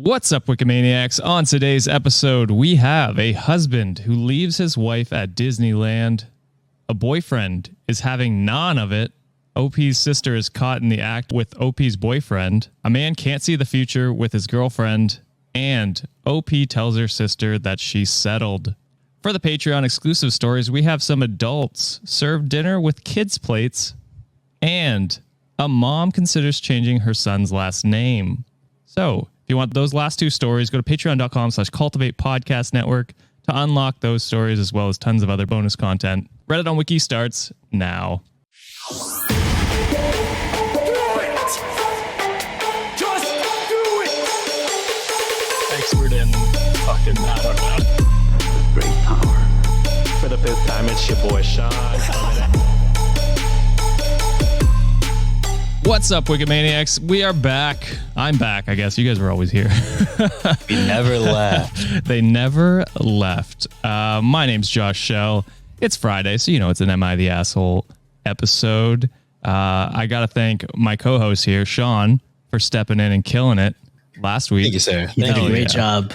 What's up, Wikimaniacs? On today's episode, we have a husband who leaves his wife at Disneyland. A boyfriend is having none of it. OP's sister is caught in the act with OP's boyfriend. A man can't see the future with his girlfriend. And OP tells her sister that she's settled. For the Patreon exclusive stories, we have some adults serve dinner with kids' plates. And a mom considers changing her son's last name. So, if you want those last two stories, go to patreon.com/cultivate podcast network to unlock those stories as well as tons of other bonus content. Reddit on Wiki starts now. Expert in fucking, I don't know. Great power. For the fifth time, it's your boy Sean. What's up, Wikimaniacs? We are back. I'm back, I guess. You guys were always here. We never left. They never left. My name's Josh Shell. It's Friday, so you know it's an Am I the Asshole episode. I got to thank my co-host here, Sean, for stepping in and killing it last week. Thank you, sir. You did a great job.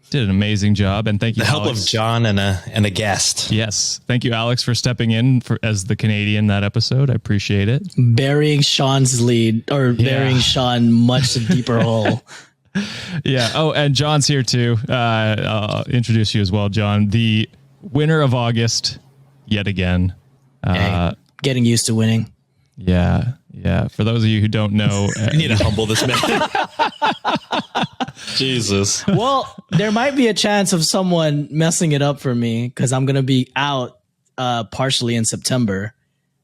Did an amazing job, and thank you, The help Alex. of John and a guest. Yes, thank you, Alex, for stepping in as the Canadian that episode. I appreciate it. Burying Sean's lead, or burying Sean much deeper hole. Yeah. Oh, and John's here too. I'll introduce you as well, John, the winner of August, yet again. Hey, getting used to winning. Yeah. For those of you who don't know, You need to humble this man. Jesus. Well, there might be a chance of someone messing it up for me because I'm going to be out partially in September.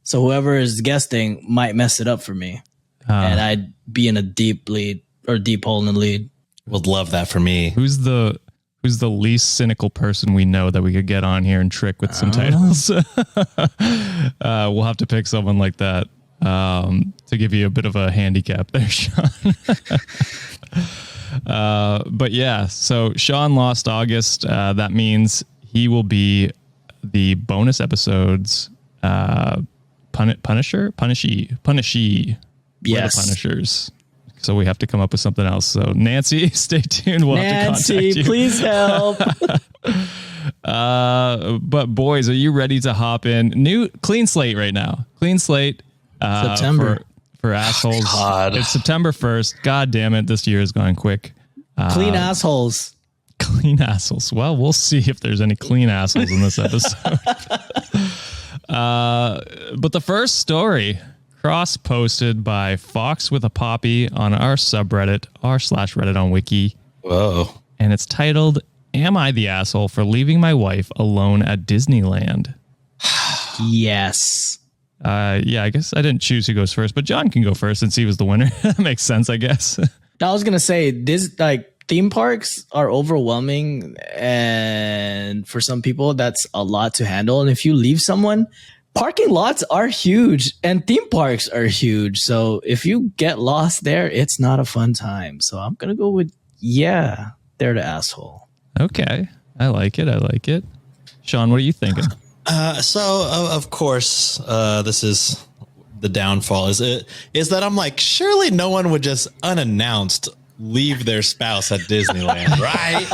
So whoever is guesting might mess it up for me. And I'd be in a deep lead or deep hole in the lead. Would love that for me. who's the least cynical person we know that we could get on here and trick with some titles? We'll have to pick someone like that to give you a bit of a handicap there, Sean. But yeah, so Sean lost August. That means he will be the bonus episodes Punishy. Yes. The Punishers. So we have to come up with something else. So Nancy, stay tuned. We'll have to contact you. Please help. But boys, are you ready to hop in? New clean slate right now. Clean slate. September. For assholes. God. It's September 1st. God damn it. This year is going quick. Clean assholes. Clean assholes. Well, we'll see if there's any clean assholes in this episode. But the first story, cross-posted by Fox with a Poppy on our subreddit, r/Reddit on Wiki. Whoa. And it's titled, Am I the Asshole for Leaving My Wife Alone at Disneyland? Yes. Yeah, I guess I didn't choose who goes first, but John can go first since he was the winner. That makes sense, I guess. I was going to say, this theme parks are overwhelming. And for some people, that's a lot to handle. And if you leave someone, parking lots are huge and theme parks are huge. So if you get lost there, it's not a fun time. So I'm going to go with, they're the asshole. Okay. I like it. Sean, what are you thinking? So of course, this is the downfall. Is that I'm like, surely no one would just unannounced leave their spouse at Disneyland, right?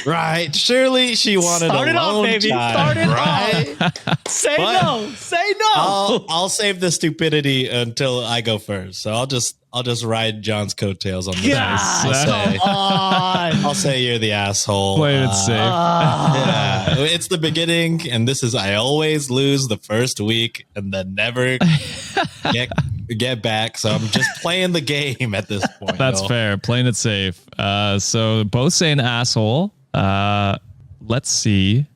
Right. Surely she wanted Start it off, baby. Time, Start it right? off. Say no. I'll save the stupidity until I go first. So I'll just ride John's coattails on this. Come on. I'll say you're the asshole. Playing it safe. Yeah, it's the beginning, and this is I always lose the first week and then never get back. So I'm just playing the game at this point. That's fair. Playing it safe. So both saying asshole. Let's see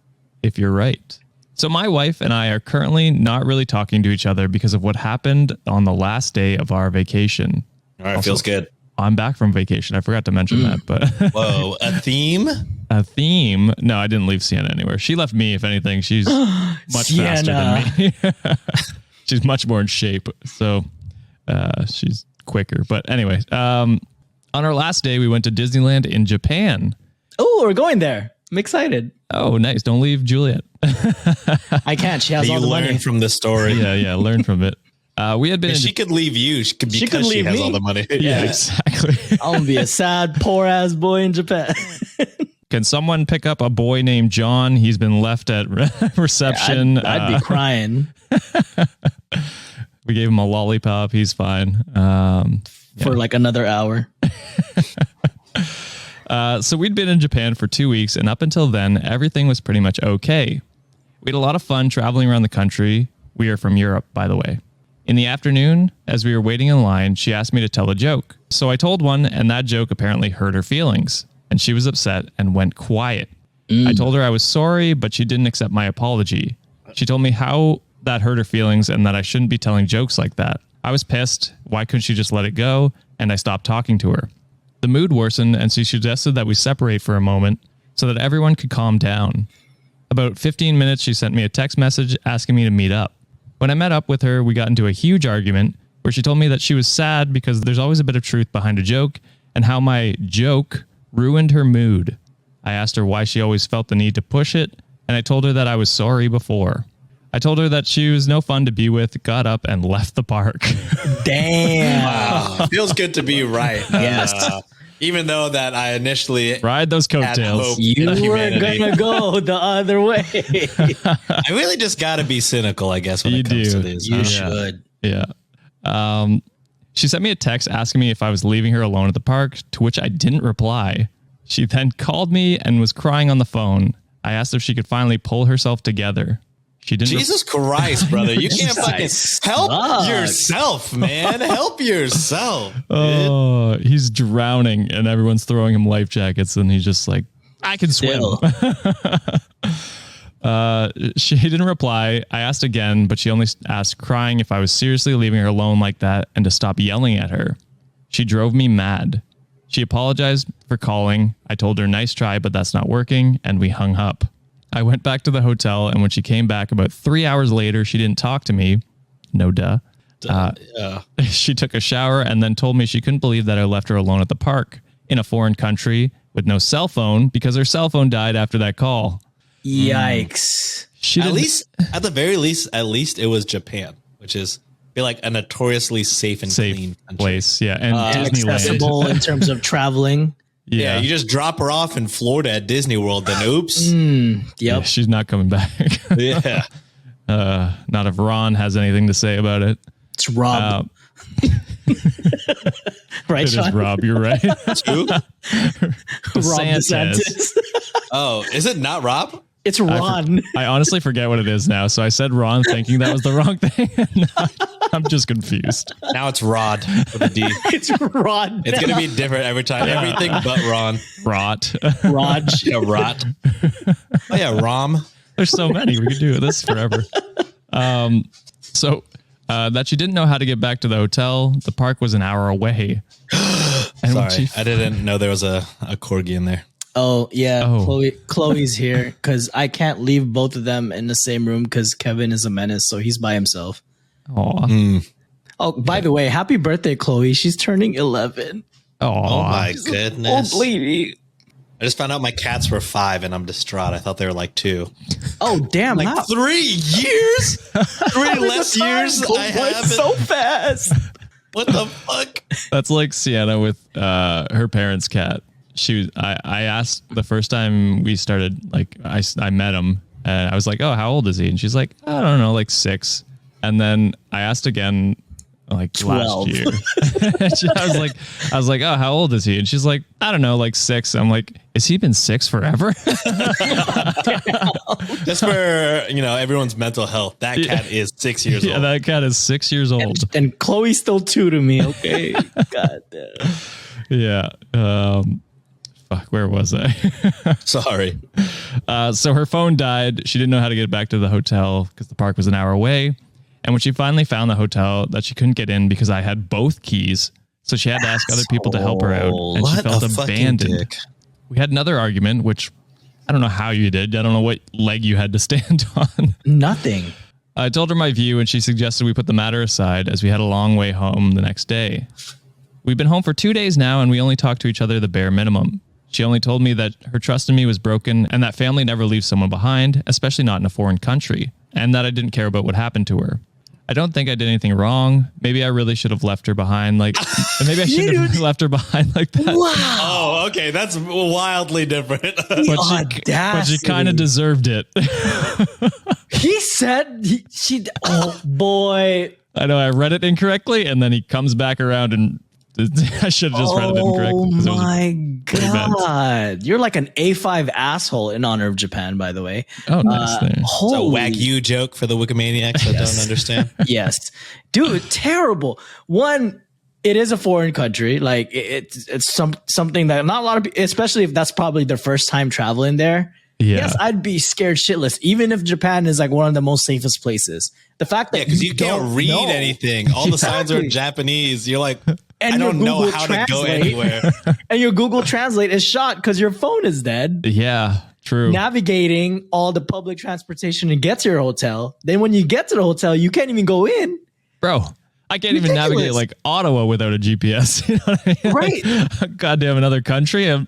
if you're right. So my wife and I are currently not really talking to each other because of what happened on the last day of our vacation. All right, feels good. I'm back from vacation. I forgot to mention that, but Whoa, a theme? a theme. No, I didn't leave Sienna anywhere. She left me, if anything. She's much faster than me. She's much more in shape. So she's quicker. But anyway, on our last day, we went to Disneyland in Japan. Oh, we're going there. I'm excited. Oh, nice. Don't leave Juliet. I can't. She has all You the money. learn from the story. Yeah. Learn from it. We had been If in she could leave you because she leave has me. all the money. yeah, exactly. I'm gonna be a sad, poor ass boy in Japan. Can someone pick up a boy named John? He's been left at reception. I'd be crying We gave him a lollipop. He's fine. for like another hour. So we'd been in Japan for 2 weeks, and up until then, everything was pretty much okay. We had a lot of fun traveling around the country. We are from Europe, by the way. In the afternoon, as we were waiting in line, she asked me to tell a joke. So I told one, and that joke apparently hurt her feelings, and she was upset and went quiet. I told her I was sorry, but she didn't accept my apology. She told me how that hurt her feelings and that I shouldn't be telling jokes like that. I was pissed. Why couldn't she just let it go? And I stopped talking to her. The mood worsened, and she suggested that we separate for a moment so that everyone could calm down. About 15 minutes, she sent me a text message asking me to meet up. When I met up with her, we got into a huge argument where she told me that she was sad because there's always a bit of truth behind a joke and how my joke ruined her mood. I asked her why she always felt the need to push it, and I told her that I was sorry before. I told her that she was no fun to be with, got up, and left the park. Damn. Wow. Feels good to be right. Yes. Even though that I initially Ride those had coattails. hope You in were humanity. gonna go the other way. I really just got to be cynical, I guess, when You it comes to do. these. You huh? should. Yeah. She sent me a text asking me if I was leaving her alone at the park, to which I didn't reply. She then called me and was crying on the phone. I asked if she could finally pull herself together. She didn't. Jesus Christ, brother. You can't fucking help sucks. yourself, man. Help yourself. Oh, he's drowning and everyone's throwing him life jackets and he's just like, I can swim. She didn't reply. I asked again, but she only asked, crying, if I was seriously leaving her alone like that and to stop yelling at her. She drove me mad. She apologized for calling. I told her, nice try, but that's not working. And we hung up. I went back to the hotel, and when she came back about 3 hours later, she didn't talk to me. No duh. She took a shower and then told me she couldn't believe that I left her alone at the park in a foreign country with no cell phone because her cell phone died after that call. Yikes. She At didn't- least, at the very least, it was Japan, which is feel like a notoriously safe and safe clean country. place. Yeah. And Disneyland. Accessible in terms of traveling. Yeah, you just drop her off in Florida at Disney World, then oops. Yeah, Yep. she's not coming back. Yeah. Not if Ron has anything to say about it. It's Rob. Right, It is Sean? Rob. You're right. Who? Rob DeSantis. DeSantis. Oh, is it not Rob? It's Ron. I honestly forget what it is now. So I said Ron thinking that was the wrong thing. I'm just confused. Now it's Rod with a D. It's Ron. It's going to be different every time. Everything but Ron. Rot. Raj. Yeah, Rot. Oh, yeah, Rom. There's so many. We could do this forever. So that she didn't know how to get back to the hotel. The park was an hour away. And when Sorry, she- I didn't know there was a corgi in there. Oh yeah, Oh. Chloe's here because I can't leave both of them in the same room because Kevin is a menace, so he's by himself. Aw. Oh, by the way, happy birthday, Chloe! She's turning 11. Oh Aw. my goodness. Old lady. I just found out my cats were 5 and I'm distraught. I thought they were like 2. Oh damn! Like how- 3 years? 3 less years I have. so fast. What the fuck? That's like Sienna with her parents' cat. I asked the first time we started, like I met him and I was like, oh, how old is he? And she's like, I don't know, like 6. And then I asked again, like 12. last year. I was like, oh, how old is he? And she's like, I don't know, like 6. I'm like, has he been 6 forever? Just for, everyone's mental health. That cat is 6 years Yeah, old. that cat is 6 years old. And Chloe's still 2 to me. Okay. God damn. Yeah. Fuck, where was I? Sorry. So her phone died. She didn't know how to get back to the hotel because the park was an hour away. And when she finally found the hotel, that she couldn't get in because I had both keys. So she had to ask other people to help her out. And she What felt a fucking abandoned. dick. We had another argument, which I don't know how you did. I don't know what leg you had to stand on. Nothing. I told her my view and she suggested we put the matter aside as we had a long way home the next day. We've been home for 2 days now and we only talk to each other the bare minimum. She only told me that her trust in me was broken and that family never leaves someone behind, especially not in a foreign country, and that I didn't care about what happened to her. I don't think I did anything wrong. Maybe I really should have left her behind. Like, maybe I should have left her behind like that. Wow. Oh, okay. That's wildly different. But she kind of deserved it. He said oh boy. I know I read it incorrectly, and then he comes back around and I should have just read it incorrectly. Oh my God. You're like an A5 asshole in honor of Japan, by the way. Oh, nice. There. It's a Wagyu joke for the Wikimaniacs that don't understand. Yes. Dude, terrible. One, it is a foreign country. Like it's something that not a lot of people, especially if that's probably their first time traveling there. Yeah. Yes, I'd be scared shitless, even if Japan is like one of the most safest places. The fact that because you can't read anything. All the signs are in Japanese. You're like, I don't know how to go anywhere. And your Google Translate is shot because your phone is dead. Yeah, true. Navigating all the public transportation to get to your hotel. Then when you get to the hotel, you can't even go in. Bro, I can't even navigate like Ottawa without a GPS. You know what I mean? Right. Like, goddamn another country. I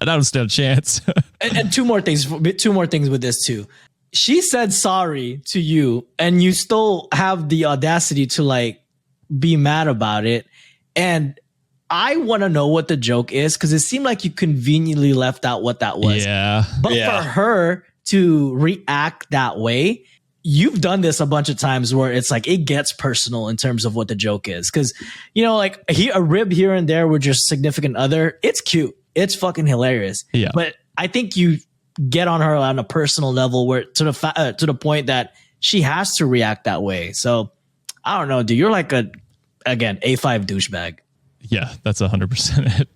don't stand a chance. and two more things with this too. She said sorry to you and you still have the audacity to like be mad about it. And I want to know what the joke is because it seemed like you conveniently left out what that was. Yeah. But for her to react that way, you've done this a bunch of times where it's like it gets personal in terms of what the joke is. Because, you know, like a rib here and there with your significant other, it's cute. It's fucking hilarious. Yeah. But I think you get on her on a personal level where to the point that she has to react that way. So I don't know, dude. You're like again, A5 douchebag. Yeah, that's 100% it.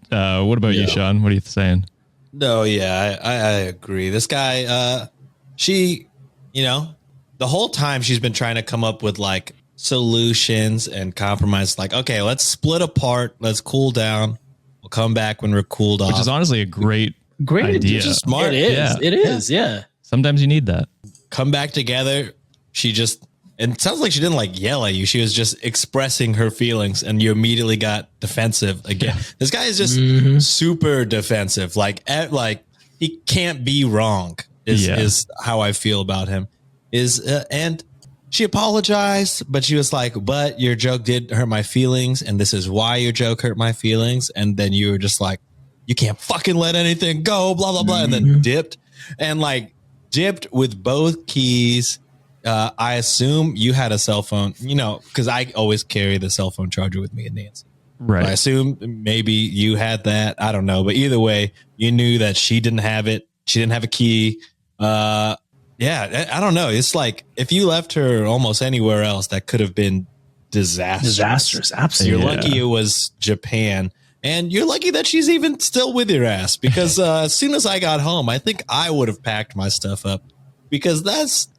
What about you, Sean? What are you saying? No, yeah, I agree. This guy, she, you know, the whole time she's been trying to come up with like solutions and compromise. Like, okay, let's split apart. Let's cool down. We'll come back when we're cooled off. Which is honestly a great idea. It's smart. It is. Yeah. It is. Yeah. Sometimes you need that. Come back together. She just, and it sounds like she didn't like yell at you. She was just expressing her feelings and you immediately got defensive again. Yeah. This guy is just super defensive. Like he can't be wrong is how I feel about him. And she apologized, but she was like, but your joke did hurt my feelings. And this is why your joke hurt my feelings. And then you were just like, you can't fucking let anything go, blah, blah, blah. And then dipped with both keys. I assume you had a cell phone, you know, because I always carry the cell phone charger with me and Nancy. Right. So I assume maybe you had that. I don't know. But either way, you knew that she didn't have it. She didn't have a key. Yeah, I don't know. It's like if you left her almost anywhere else, that could have been disastrous. Absolutely. You're lucky it was Japan. And you're lucky that she's even still with your ass because as soon as I got home, I think I would have packed my stuff up because that's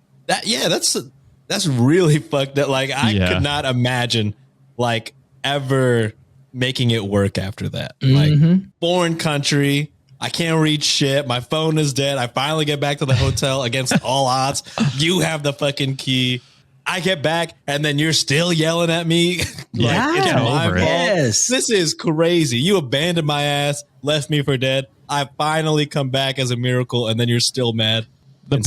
really fucked up. Like I could not imagine like ever making it work after that. Like foreign country. I can't read shit. My phone is dead. I finally get back to the hotel against all odds. You have the fucking key. I get back and then you're still yelling at me. It's my fault. Yes. This is crazy. You abandoned my ass, left me for dead. I finally come back as a miracle and then you're still mad. The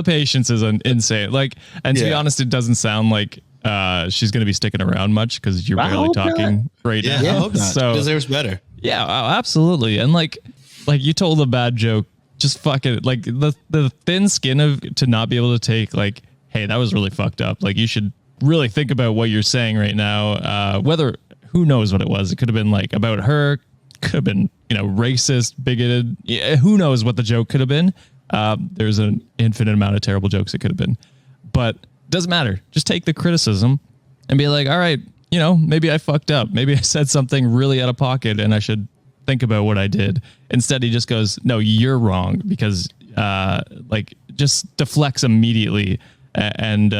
patience is insane. Like, and to be honest, it doesn't sound like she's going to be sticking around much because you're barely talking right now. I hope not. So she deserves better. Yeah, absolutely. And like you told a bad joke, just fuck it. Like the thin skin of to not be able to take like, hey, that was really fucked up. Like you should really think about what you're saying right now. Who knows what it was? It could have been like about her, could have been, you know, racist, bigoted. Yeah, who knows what the joke could have been? There's an infinite amount of terrible jokes it could have been, but doesn't matter. Just take the criticism and be like, all right, you know, maybe I fucked up. Maybe I said something really out of pocket and I should think about what I did. Instead, he just goes, no, you're wrong because like just deflects immediately and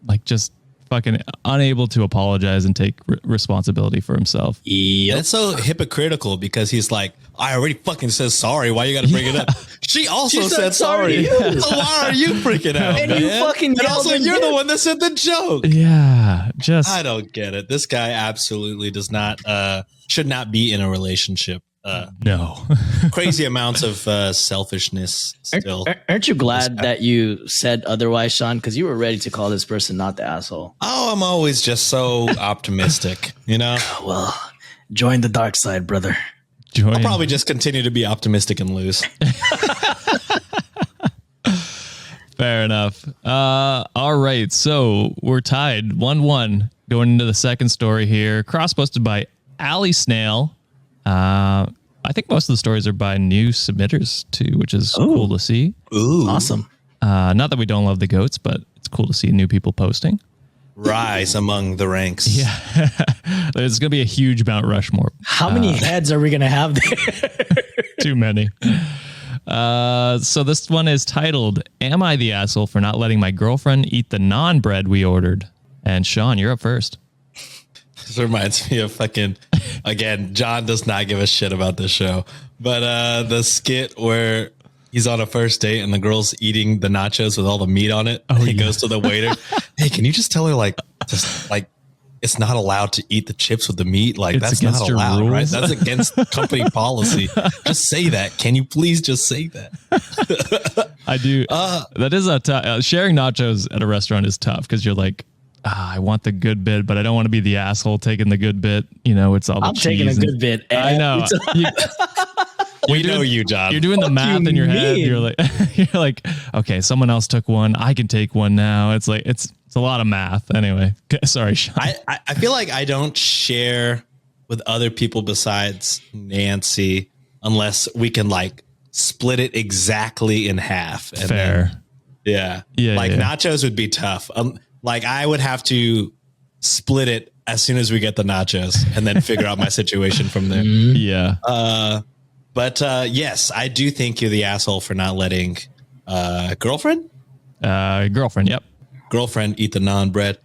like just fucking unable to apologize and take responsibility for himself. Yeah, it's so hypocritical because he's like, I already fucking said sorry. Why you got to bring it up? She also said sorry. So why are you freaking out? And man? you fucking and also you're the one that said the joke. Yeah, just I don't get it. This guy absolutely does not should not be in a relationship. No. crazy amounts of selfishness still. Aren't you glad that you said otherwise, Sean? Because you were ready to call this person not the asshole. Oh, I'm always just so optimistic, you know? Well, join the dark side, brother. Join. I'll probably just continue to be optimistic and lose. Fair enough. All right. So we're tied 1-1 going into the second story here. Cross posted by Allie Snail. I think most of the stories are by new submitters too, which is cool to see. Ooh. Awesome. Not that we don't love the goats, but it's cool to see new people posting. Rise among the ranks. Yeah. There's going to be a huge Mount Rushmore. How many heads are we going to have there? Too many. So this one is titled, Am I the Asshole for Not Letting My Girlfriend Eat the Naan Bread We Ordered? And Sean, you're up first. This reminds me of fucking, again, John does not give a shit about this show, but the skit where he's on a first date and the girl's eating the nachos with all the meat on it. He goes to the waiter. Hey, can you just tell her it's not allowed to eat the chips with the meat? Like, It's that's not against your allowed, rules. right? That's against company policy. Just say that. Can you please just say that? I do. That is a tough. Sharing nachos at a restaurant is tough because you're like, I want the good bit, but I don't want to be the asshole taking the good bit. You know, it's all the I'm cheese. taking a good bit. I know. We know you, John. You're doing the math in your head. mean? You're like, okay, someone else took one. I can take one now. It's like, it's a lot of math. Anyway, sorry, Sean. I feel like I don't share with other people besides Nancy unless we can like split it exactly in half. And Fair. Yeah. Yeah, Like yeah. nachos would be tough. Like I would have to split it as soon as we get the nachos and then figure out my situation from there. Yeah. But yes, I do think you're the asshole for not letting girlfriend Girlfriend. Yep. eat the naan bread.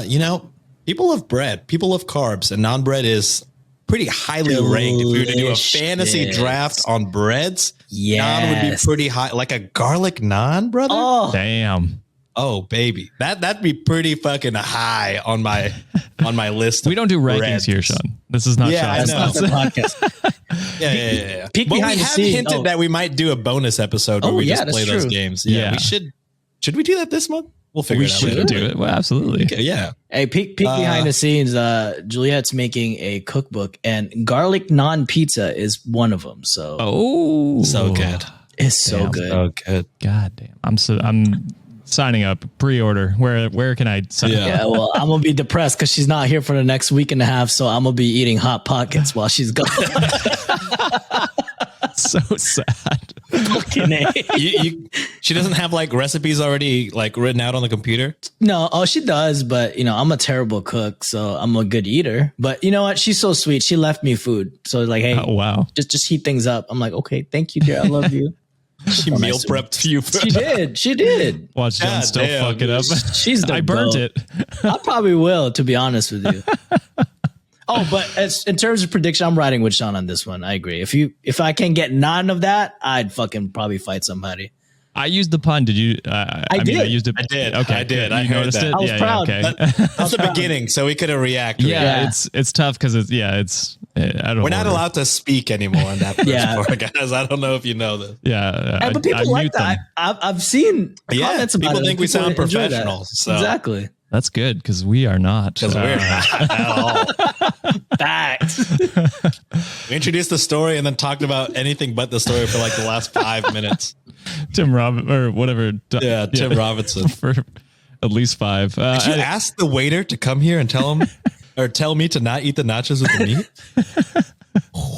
You know, people love bread. People love carbs, and naan bread is pretty highly ranked. If we were to do a fantasy Delicious. draft on breads, naan would be Yes. pretty high. Like a garlic naan, brother. Oh, Damn. Oh, baby, that'd be pretty fucking high on my list. We don't do rankings breads. here, Sean. This is not Yeah, I Sean's know. that's not the podcast. Yeah. Peek But we behind the have scene. hinted Oh. that we might do a bonus episode where Oh, we yeah, just that's play those true. games. Yeah. We should. Should we do that this month? We'll figure We it out. should. later. Do it. Well, absolutely. Okay, yeah. Hey, peek behind the scenes. Juliet's making a cookbook, and garlic naan pizza is one of them. So Oh, So good. it's so Damn. good. Oh, good. God damn. I'm signing up. Pre-order. Where can I sign Yeah. up? Yeah, well, I'm gonna be depressed because she's not here for the next week and a half, so I'm gonna be eating hot pockets while she's gone. So sad. Fucking A. She doesn't have like recipes already like written out on the computer. No, she does, but you know, I'm a terrible cook, so I'm a good eater. But you know what? She's so sweet. She left me food, so like, hey, Oh, wow. just heat things up. I'm like, okay, thank you, dear. I love you. She meal prepped you. She did. She did. Watch John God still damn, fuck it up. She's the I burnt goat. it. I probably will, to be honest with you. Oh, but in terms of prediction, I'm riding with Sean on this one. I agree. If I can get none of that, I'd fucking probably fight somebody. I used the pun. Did you? I did. I used it. I did. Okay. I did. good. I You heard noticed that. it? I was yeah, proud. Yeah, okay. That's the beginning, so we couldn't react. To it. Yeah, Yeah. it's tough because it's I don't. We're not order. allowed to speak anymore on that first Yeah. part, guys. I don't know if you know this. Yeah, Hey, but people like mute that. them. I've seen Yeah, comments about people it. think we sound enjoy that. professional, so- Exactly. That's good because we are not. Because we're not at all. Facts. We introduced the story and then talked about anything but the story for like the last 5 minutes. Tim Rob or whatever. Yeah, Tim Robinson. for at least 5. Did you ask the waiter to come here and tell him or tell me to not eat the nachos with the meat?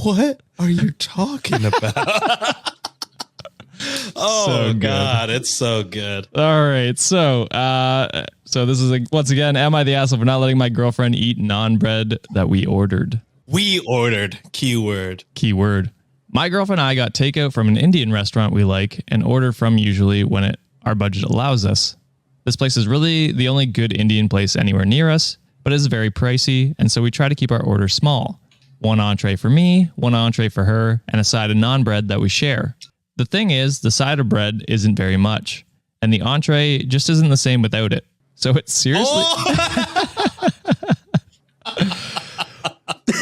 What are you talking about? Oh So good. God, it's so good. All right, so this is once again, am I the asshole for not letting my girlfriend eat naan bread that we ordered? We ordered keyword. Keyword. My girlfriend and I got takeout from an Indian restaurant we like and order from usually when our budget allows us. This place is really the only good Indian place anywhere near us, but it is very pricey, and so we try to keep our order small. 1 entree for me, 1 entree for her, and a side of naan bread that we share. The thing is, the side of bread isn't very much, and the entree just isn't the same without it. So it's seriously...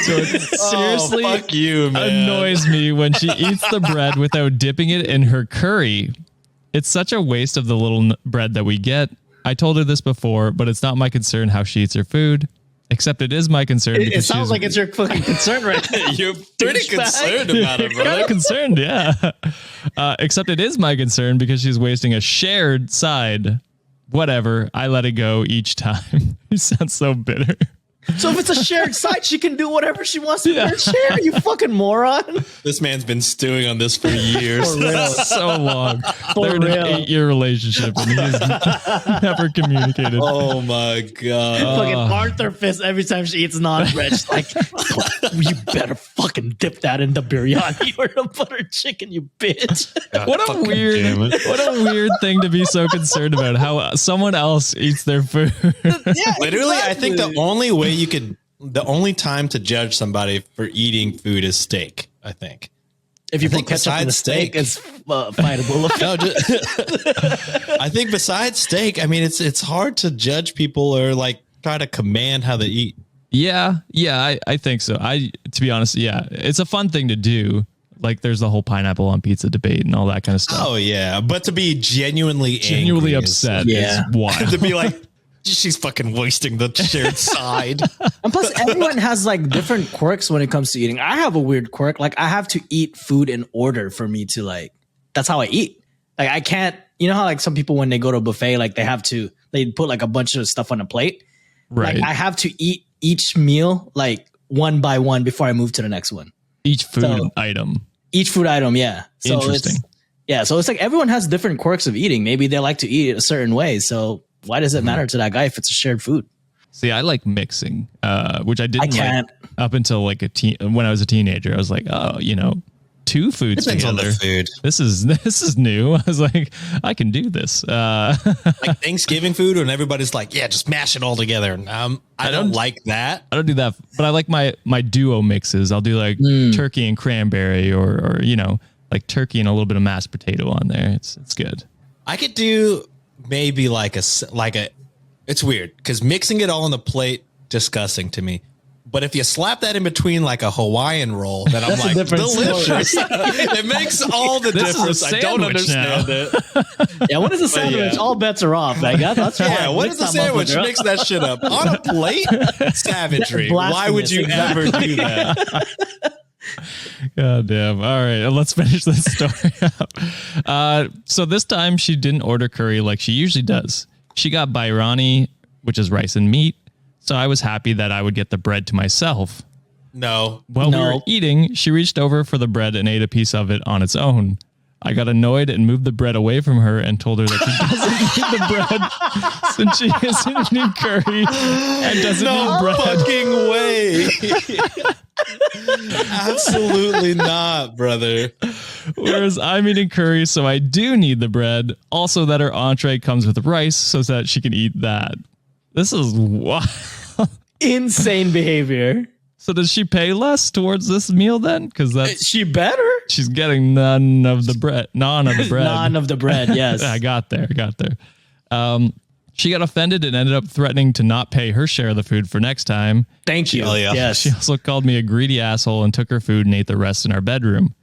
So So it seriously fuck you, man. annoys me when she eats the bread without dipping it in her curry. It's such a waste of the little bread that we get. I told her this before, but it's not my concern how she eats her food. Except it is my concern. It sounds like it's your fucking concern right now. You're pretty concerned about it, Kind brother. of concerned, yeah. Except it is my concern because she's wasting a shared side. Whatever. I let it go each time. You sound so bitter. So if it's a shared site, she can do whatever she wants to share. You fucking moron. This man's been stewing on this for years. For real. So long. For They're in real. an 8-year relationship and he has never communicated. Oh my god. Fucking Arthur fist every time she eats naan bread. She's like, you better fucking dip that in the biryani or the butter chicken, you bitch. God, What a fucking weird, damn it. what a weird thing to be so concerned about. How someone else eats their food. Yeah, Literally, I think the exactly. only time to judge somebody for eating food is steak. I think. If you put think ketchup in the besides steak, steak- it's fightable. No, I think besides steak, I mean, it's hard to judge people or like try to command how they eat. Yeah, I think so. To be honest, yeah, it's a fun thing to do. Like there's the whole pineapple on pizza debate and all that kind of stuff. Oh yeah, but to be genuinely angry upset Yeah. is wild. to be like, she's fucking wasting the shared side. And plus, everyone has like different quirks when it comes to eating. I have a weird quirk. Like, I have to eat food in order for me to like, that's how I eat. Like, I can't, you know how like some people, when they go to a buffet, like they put like a bunch of stuff on a plate. Right. Like, I have to eat each meal like one by one before I move to the next one. Each food So- item. Each food item, yeah. So Interesting. So it's like everyone has different quirks of eating. Maybe they like to eat it a certain way. So why does it matter to that guy if it's a shared food? See, I like mixing, which I didn't I can't. like up until like when I was a teenager. I was like, oh, two foods Depends on together. the food. This is new. I was like, I can do this. Like Thanksgiving food, when everybody's like, "Yeah, just mash it all together." I don't like that. I don't do that, but I like my duo mixes. I'll do like turkey and cranberry, or like turkey and a little bit of mashed potato on there. It's good. I could do maybe like a. It's weird because mixing it all on the plate disgusting to me. But if you slap that in between like a Hawaiian roll, then I'm That's a like, different delicious. It makes all the This is a difference. I don't sandwich now. understand it. Yeah, when it's a sandwich, yeah. all bets are off. Like, that's right. Yeah, what Mix is the that sandwich? motherfucker up. Mix that shit up on a plate. Savagery. Why would you ever do that? God damn. All right, let's finish this story up. So this time she didn't order curry like she usually does. She got bairani, which is rice and meat. So I was happy that I would get the bread to myself. No. While we No. were eating, she reached over for the bread and ate a piece of it on its own. I got annoyed and moved the bread away from her and told her that she doesn't need the bread since she isn't eating curry and doesn't No need bread. fucking way. Absolutely not, brother. Whereas I'm eating curry, so I do need the bread. Also, that her entree comes with rice so that she can eat that. This is wild. Insane behavior. So does she pay less towards this meal then? Because that's She better. she's getting none of the bread. None of the bread. None of the bread. Yes. I got there. She got offended and ended up threatening to not pay her share of the food for next time. Thank you. Oh, yeah. Yes. She also called me a greedy asshole and took her food and ate the rest in our bedroom.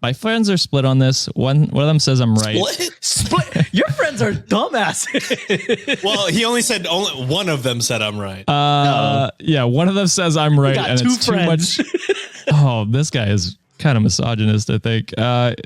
My friends are split on this. One of them says I'm right. Split. Your friends are dumbasses. Well, he only said only one of them said I'm right. Yeah, one of them says I'm right, got and two it's friends. too much. Oh, this guy is kind of misogynist, I think.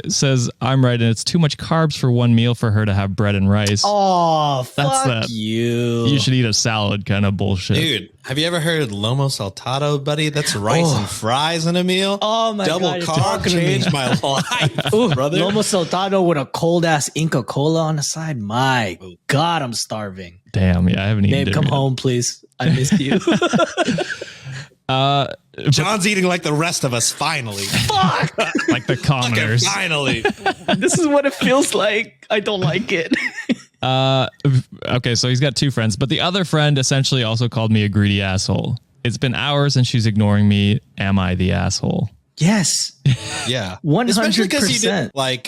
Says I'm right, and it's too much carbs for one meal for her to have bread and rice. Oh, That's fuck that. you. You should eat a salad kind of bullshit. Dude, have you ever heard lomo saltado, buddy? That's rice and fries in a meal. Oh my Double God, you're carb talking to me. changed my life, Ooh, brother. Lomo saltado with a cold ass Inca Cola on the side. My God, I'm starving. Damn, yeah, I haven't eaten Babe, dinner come yet. home, please. I missed you. John's eating like the rest of us. Finally, Fuck. Like the commoners. finally. This is what it feels like. I don't like it. Okay, so he's got two friends, but the other friend essentially also called me a greedy asshole. It's been hours and she's ignoring me. Am I the asshole? Yes. Yeah, 100%. especially because you didn't like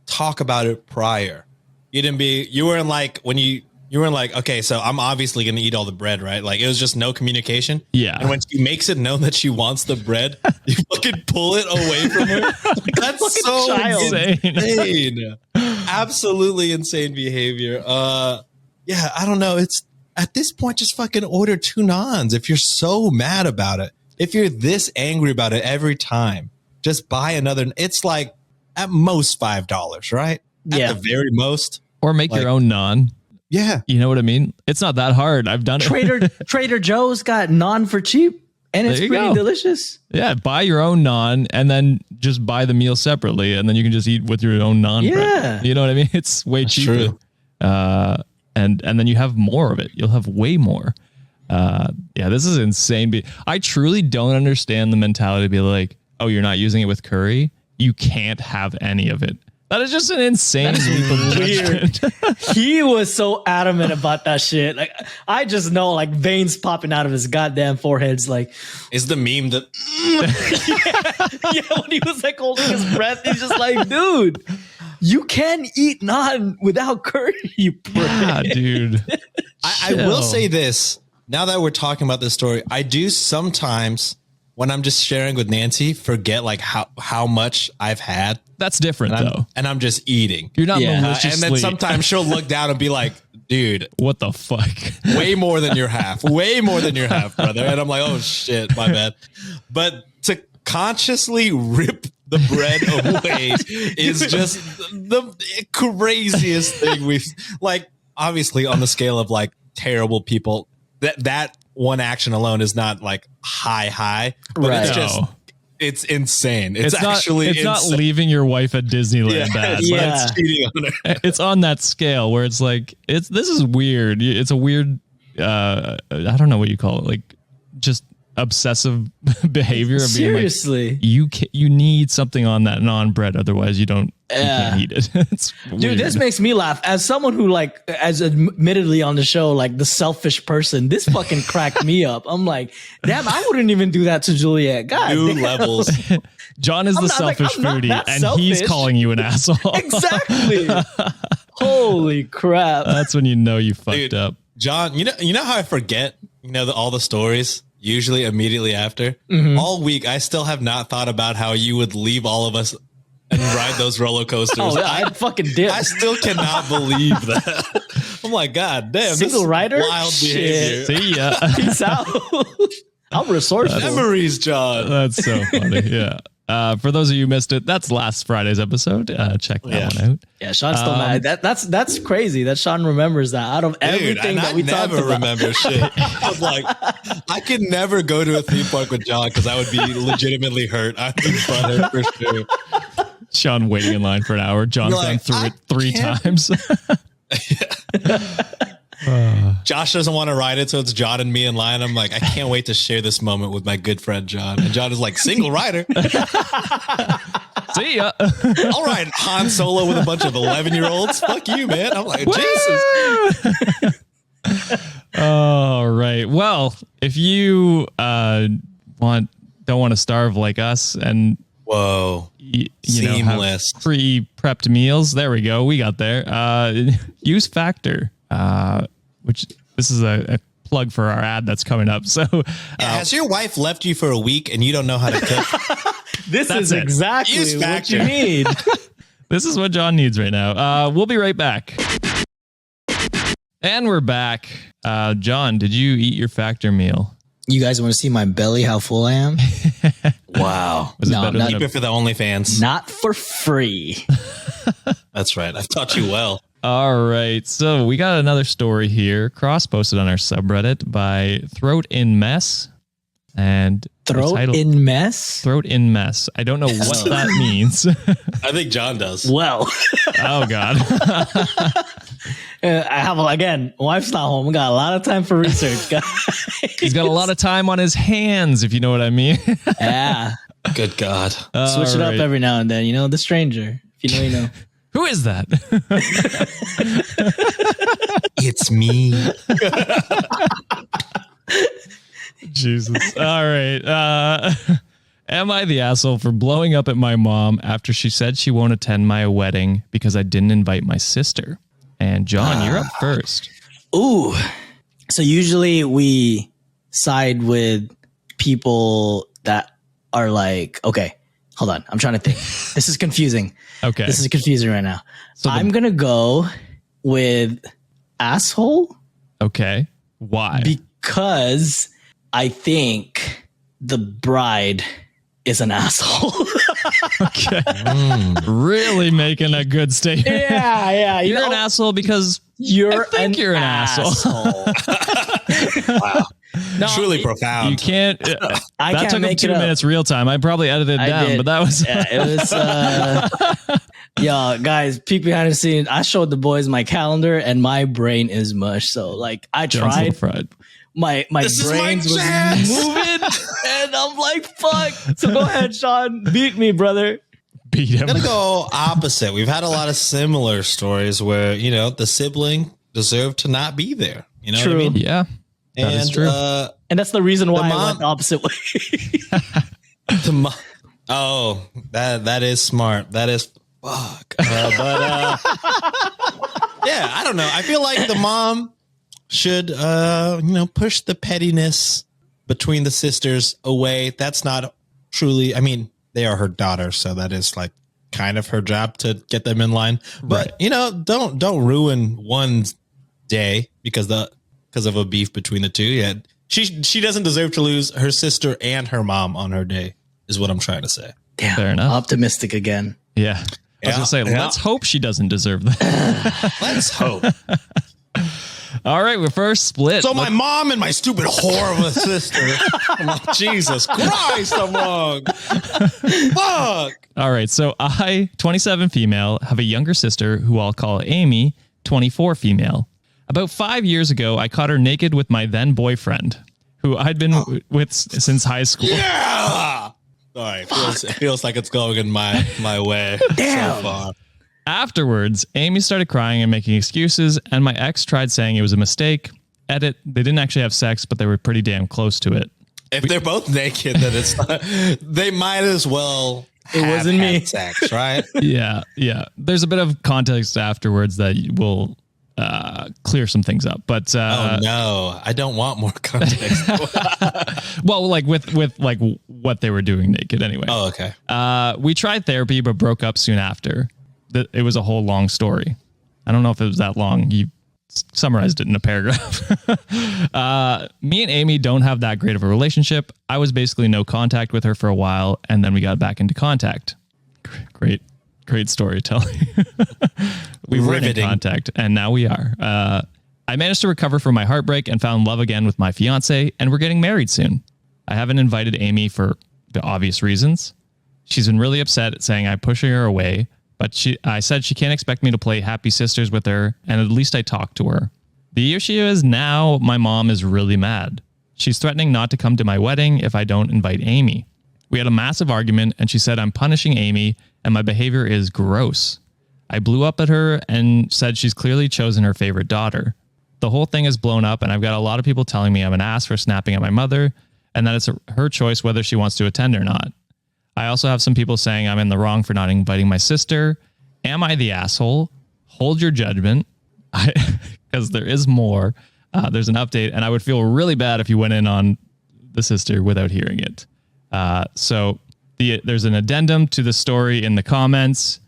talk about it prior. You didn't be. You weren't like when you You were like, okay, so I'm obviously going to eat all the bread, right? Like it was just no communication. Yeah. And when she makes it known that she wants the bread, you fucking pull it away from her. Like, that's so insane. Absolutely insane behavior. Yeah, I don't know. It's at this point, just fucking order 2 naans. If you're so mad about it, if you're this angry about it every time, just buy another. It's like at most $5, right? At the very most. Or make your own naan. Yeah. You know what I mean? It's not that hard. I've done it. Trader Joe's got naan for cheap, and it's pretty delicious. Yeah, buy your own naan and then just buy the meal separately, and then you can just eat with your own naan bread. You know what I mean? It's way cheaper. True. And then you have more of it. You'll have way more. Yeah, this is insane. I truly don't understand the mentality to be like, oh, you're not using it with curry? You can't have any of it. That is just an insane weird. He was so adamant about that shit. Like I just know, like veins popping out of his goddamn foreheads. Like, is the meme that? When he was like holding his breath, he's just like, dude, you can eat naan without curry. Yeah, dude. I will say this. Now that we're talking about this story, I do sometimes, when I'm just sharing with Nancy, forget like how much I've had. That's different though. And I'm just eating. You're not maliciously. And then sometimes she'll look down and be like, dude, what the fuck? Way more than your half. Way more than your half, brother. And I'm like, oh shit, my bad. But to consciously rip the bread away is just the craziest thing we've, like, obviously on the scale of like terrible people, that one action alone is not like high, but it's just, it's insane. It's actually it's not leaving your wife at Disneyland bad. It's cheating on her. It's on that scale where it's like, this is weird. It's a weird, I don't know what you call it. Like just obsessive behavior of seriously being like, you need something on that naan bread, otherwise you can't eat it. It's dude weird. This makes me laugh as someone who, like, as admittedly on the show, like the selfish person. This fucking cracked me up. I'm like, damn, I wouldn't even do that to Juliet. God, new levels. John is the selfish foodie, and he's calling you an asshole. Exactly. Holy crap. That's when you know you fucked up. John, you know how I forget, all the stories usually immediately after? All week, I still have not thought about how you would leave all of us and ride those roller coasters. I fucking did. I still cannot believe that. I'm like, God damn, single rider, wild behavior. See ya. Peace out. I'm resourceful. Memories, John. That's so funny. Yeah. For those of you who missed it, that's last Friday's episode. Check that one out. Yeah, Sean's still mad. That's crazy that Sean remembers that. Out of everything that we talked about. I never remember shit. I was like, I could never go to a theme park with John because I would be legitimately hurt. I'd be butthurt for sure. Sean waiting in line for an hour. John's gone through it 3 times. Josh doesn't want to ride it, so it's John and me in line. I'm like, I can't wait to share this moment with my good friend John. And John is like, single rider. See ya. All right, Han Solo with a bunch of 11-year-olds. Fuck you, man. I'm like, Jesus. All right. Well, if you don't want to starve like us and seamless have pre-prepped meals, there we go. We got there. Use Factor. Which this is a plug for our ad that's coming up. So has your wife left you for a week and you don't know how to cook? This is exactly what you need. This is what John needs right now. We'll be right back. And we're back. John, did you eat your Factor meal? You guys want to see my belly, how full I am? Wow. Was it better than keep it for the OnlyFans. Not for free. That's right. I've taught you well. All right. So we got another story here, cross-posted on our subreddit by Throat in Mess. And Throat in Mess? Throat in Mess. I don't know what that means. I think John does. Well. Oh, God. I have, again, wife's not home. We got a lot of time for research, guys. He's got a lot of time on his hands, if you know what I mean. Yeah. Good God. Switch it up every now and then. The stranger. If you know, you know. Who is that? It's me. Jesus. All right. Am I the asshole for blowing up at my mom after she said she won't attend my wedding because I didn't invite my sister? And John, you're up first. Ooh. So usually we side with people that are like, okay, hold on. I'm trying to think. This is confusing. Okay. This is confusing right now. So I'm going to go with asshole. Okay. Why? Because I think the bride is an asshole. Okay. Really making a good statement. Yeah. You're an asshole because I think you're an asshole. Wow. No, Truly profound. You can't. I that can't took him make 2 it up. minutes real time. I probably edited it down, did. but that was. Yeah, it was. Yo, guys, peek behind the scenes. I showed the boys my calendar, and my brain is mush. So, like, I John's tried. fried. My brains was moving, and I'm like, fuck. So go ahead, Sean, beat me, brother. Beat him. I'm gonna go opposite. We've had a lot of similar stories where the sibling deserved to not be there. You know True. what I mean? Yeah, that is true. And that's the reason why I mom- went the opposite way. That is smart. That is fuck. Yeah, I don't know. I feel like the mom should push the pettiness between the sisters away. That's not truly. I mean, they are her daughters, so that is like kind of her job to get them in line. But don't ruin one day because of a beef between the two. Yeah, she doesn't deserve to lose her sister and her mom on her day. Is what I'm trying to say. Damn, Fair enough. Optimistic again. Yeah. I was going to say, let's hope she doesn't deserve that. Let's hope. All right, we're first split. So my mom and my stupid whore of a sister. I'm like, Jesus Christ, I'm wrong. Fuck. All right, so I, 27 female, have a younger sister who I'll call Amy, 24 female. About 5 years ago, I caught her naked with my then boyfriend, who I'd been with since high school. Yeah. Sorry, it feels like it's going in my way Damn. so far. Afterwards, Amy started crying and making excuses, and my ex tried saying it was a mistake. Edit, they didn't actually have sex, but they were pretty damn close to it. If they're both naked, then it's not, they might as well. It wasn't me. Sex, right? Yeah. There's a bit of context afterwards that will clear some things up. But Oh no, I don't want more context. well, like with like what they were doing naked anyway. Oh, okay. We tried therapy, but broke up soon after. It was a whole long story. I don't know if it was that long. You summarized it in a paragraph. Me and Amy don't have that great of a relationship. I was basically no contact with her for a while, and then we got back into contact. Great storytelling. We weren't in contact, and now we are. I managed to recover from my heartbreak and found love again with my fiance, and we're getting married soon. I haven't invited Amy for the obvious reasons. She's been really upset, saying I'm pushing her away. But I said she can't expect me to play Happy Sisters with her, and at least I talked to her. The issue is now my mom is really mad. She's threatening not to come to my wedding if I don't invite Amy. We had a massive argument, and she said I'm punishing Amy, and my behavior is gross. I blew up at her and said she's clearly chosen her favorite daughter. The whole thing is blown up, and I've got a lot of people telling me I'm an ass for snapping at my mother, and that it's her choice whether she wants to attend or not. I also have some people saying I'm in the wrong for not inviting my sister. Am I the asshole? Hold your judgment, because there is more. There's an update, and I would feel really bad if you went in on the sister without hearing it. So there's an addendum to the story in the comments.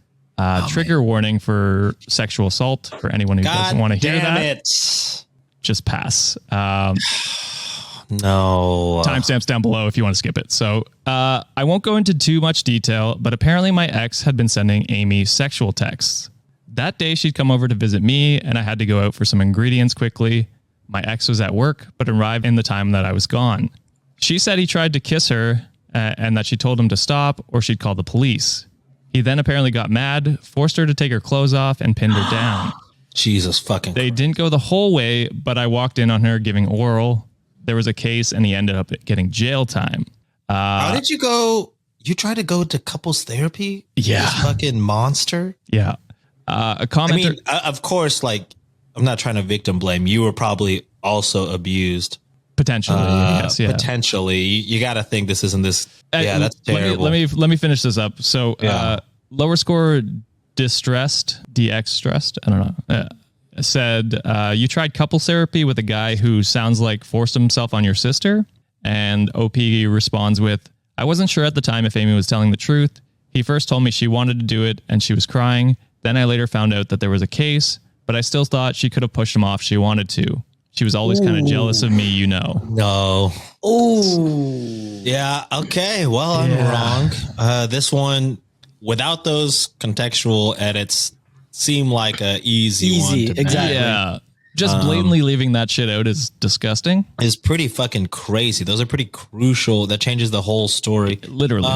Trigger warning for sexual assault for anyone who doesn't want to hear that. Just pass. No. Timestamps down below if you want to skip it. So I won't go into too much detail, but apparently my ex had been sending Amy sexual texts. That day she'd come over to visit me, and I had to go out for some ingredients quickly. My ex was at work, but arrived in the time that I was gone. She said he tried to kiss her and that she told him to stop or she'd call the police. He then apparently got mad, forced her to take her clothes off, and pinned her down. Jesus fucking. They didn't go the whole way, but I walked in on her giving oral. There was a case, and he ended up getting jail time. How did you go? You tried to go to couples therapy? Yeah. You fucking monster. Yeah. A commenter. I mean, of course, like, I'm not trying to victim blame. You were probably also abused. Potentially, yes. Yeah. Potentially. You got to think this isn't this. Yeah, that's terrible. Let me finish this up. So lower score distressed, DX stressed. I don't know. said, you tried couples therapy with a guy who sounds like forced himself on your sister. And OP responds with, I wasn't sure at the time if Amy was telling the truth. He first told me she wanted to do it and she was crying. Then I later found out that there was a case, but I still thought she could have pushed him off if she wanted to. She was always kind of jealous of me, you know. No. Oh. Yeah. Okay. Well, I'm wrong. This one, without those contextual edits, seemed like a easy one. Exactly. Yeah. Just blatantly leaving that shit out is disgusting. Is pretty fucking crazy. Those are pretty crucial. That changes the whole story. Literally.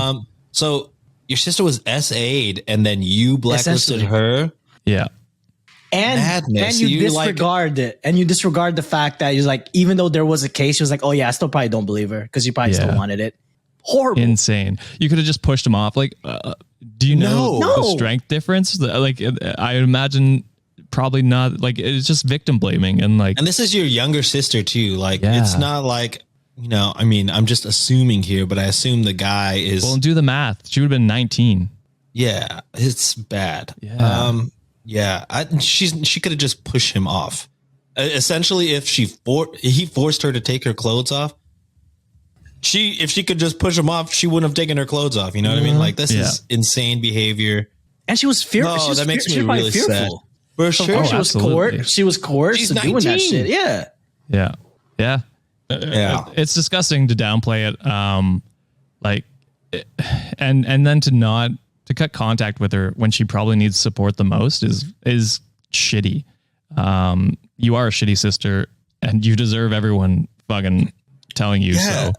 So your sister was SA'd and then you blacklisted her. Yeah. And Madness. you disregard it. And you disregard the fact that you're like, even though there was a case, he was like, oh yeah, I still probably don't believe her because you probably still wanted it. Horrible. Insane. You could have just pushed him off. Like, do you know the No. strength difference? Like, I imagine probably not. Like, it's just victim blaming. And like, And this is your younger sister too. Like, Yeah. it's not like, you know, I mean, I'm just assuming here, but I assume the guy is. well, do the math. She would have been 19. Yeah, it's bad. Yeah. She could have just pushed him off. Essentially, if he forced her to take her clothes off, if she could just push him off, she wouldn't have taken her clothes off. You know what I mean? Like, this is insane behavior. And she was fearful. No, she was that makes me she was probably really sad. For sure, Oh, She was absolutely. coerced. She was coerced She's to doing that 19. shit. Yeah. Yeah. Yeah. Yeah. It's disgusting to downplay it. And then to cut contact with her when she probably needs support the most is shitty. You are a shitty sister and you deserve everyone fucking telling you so.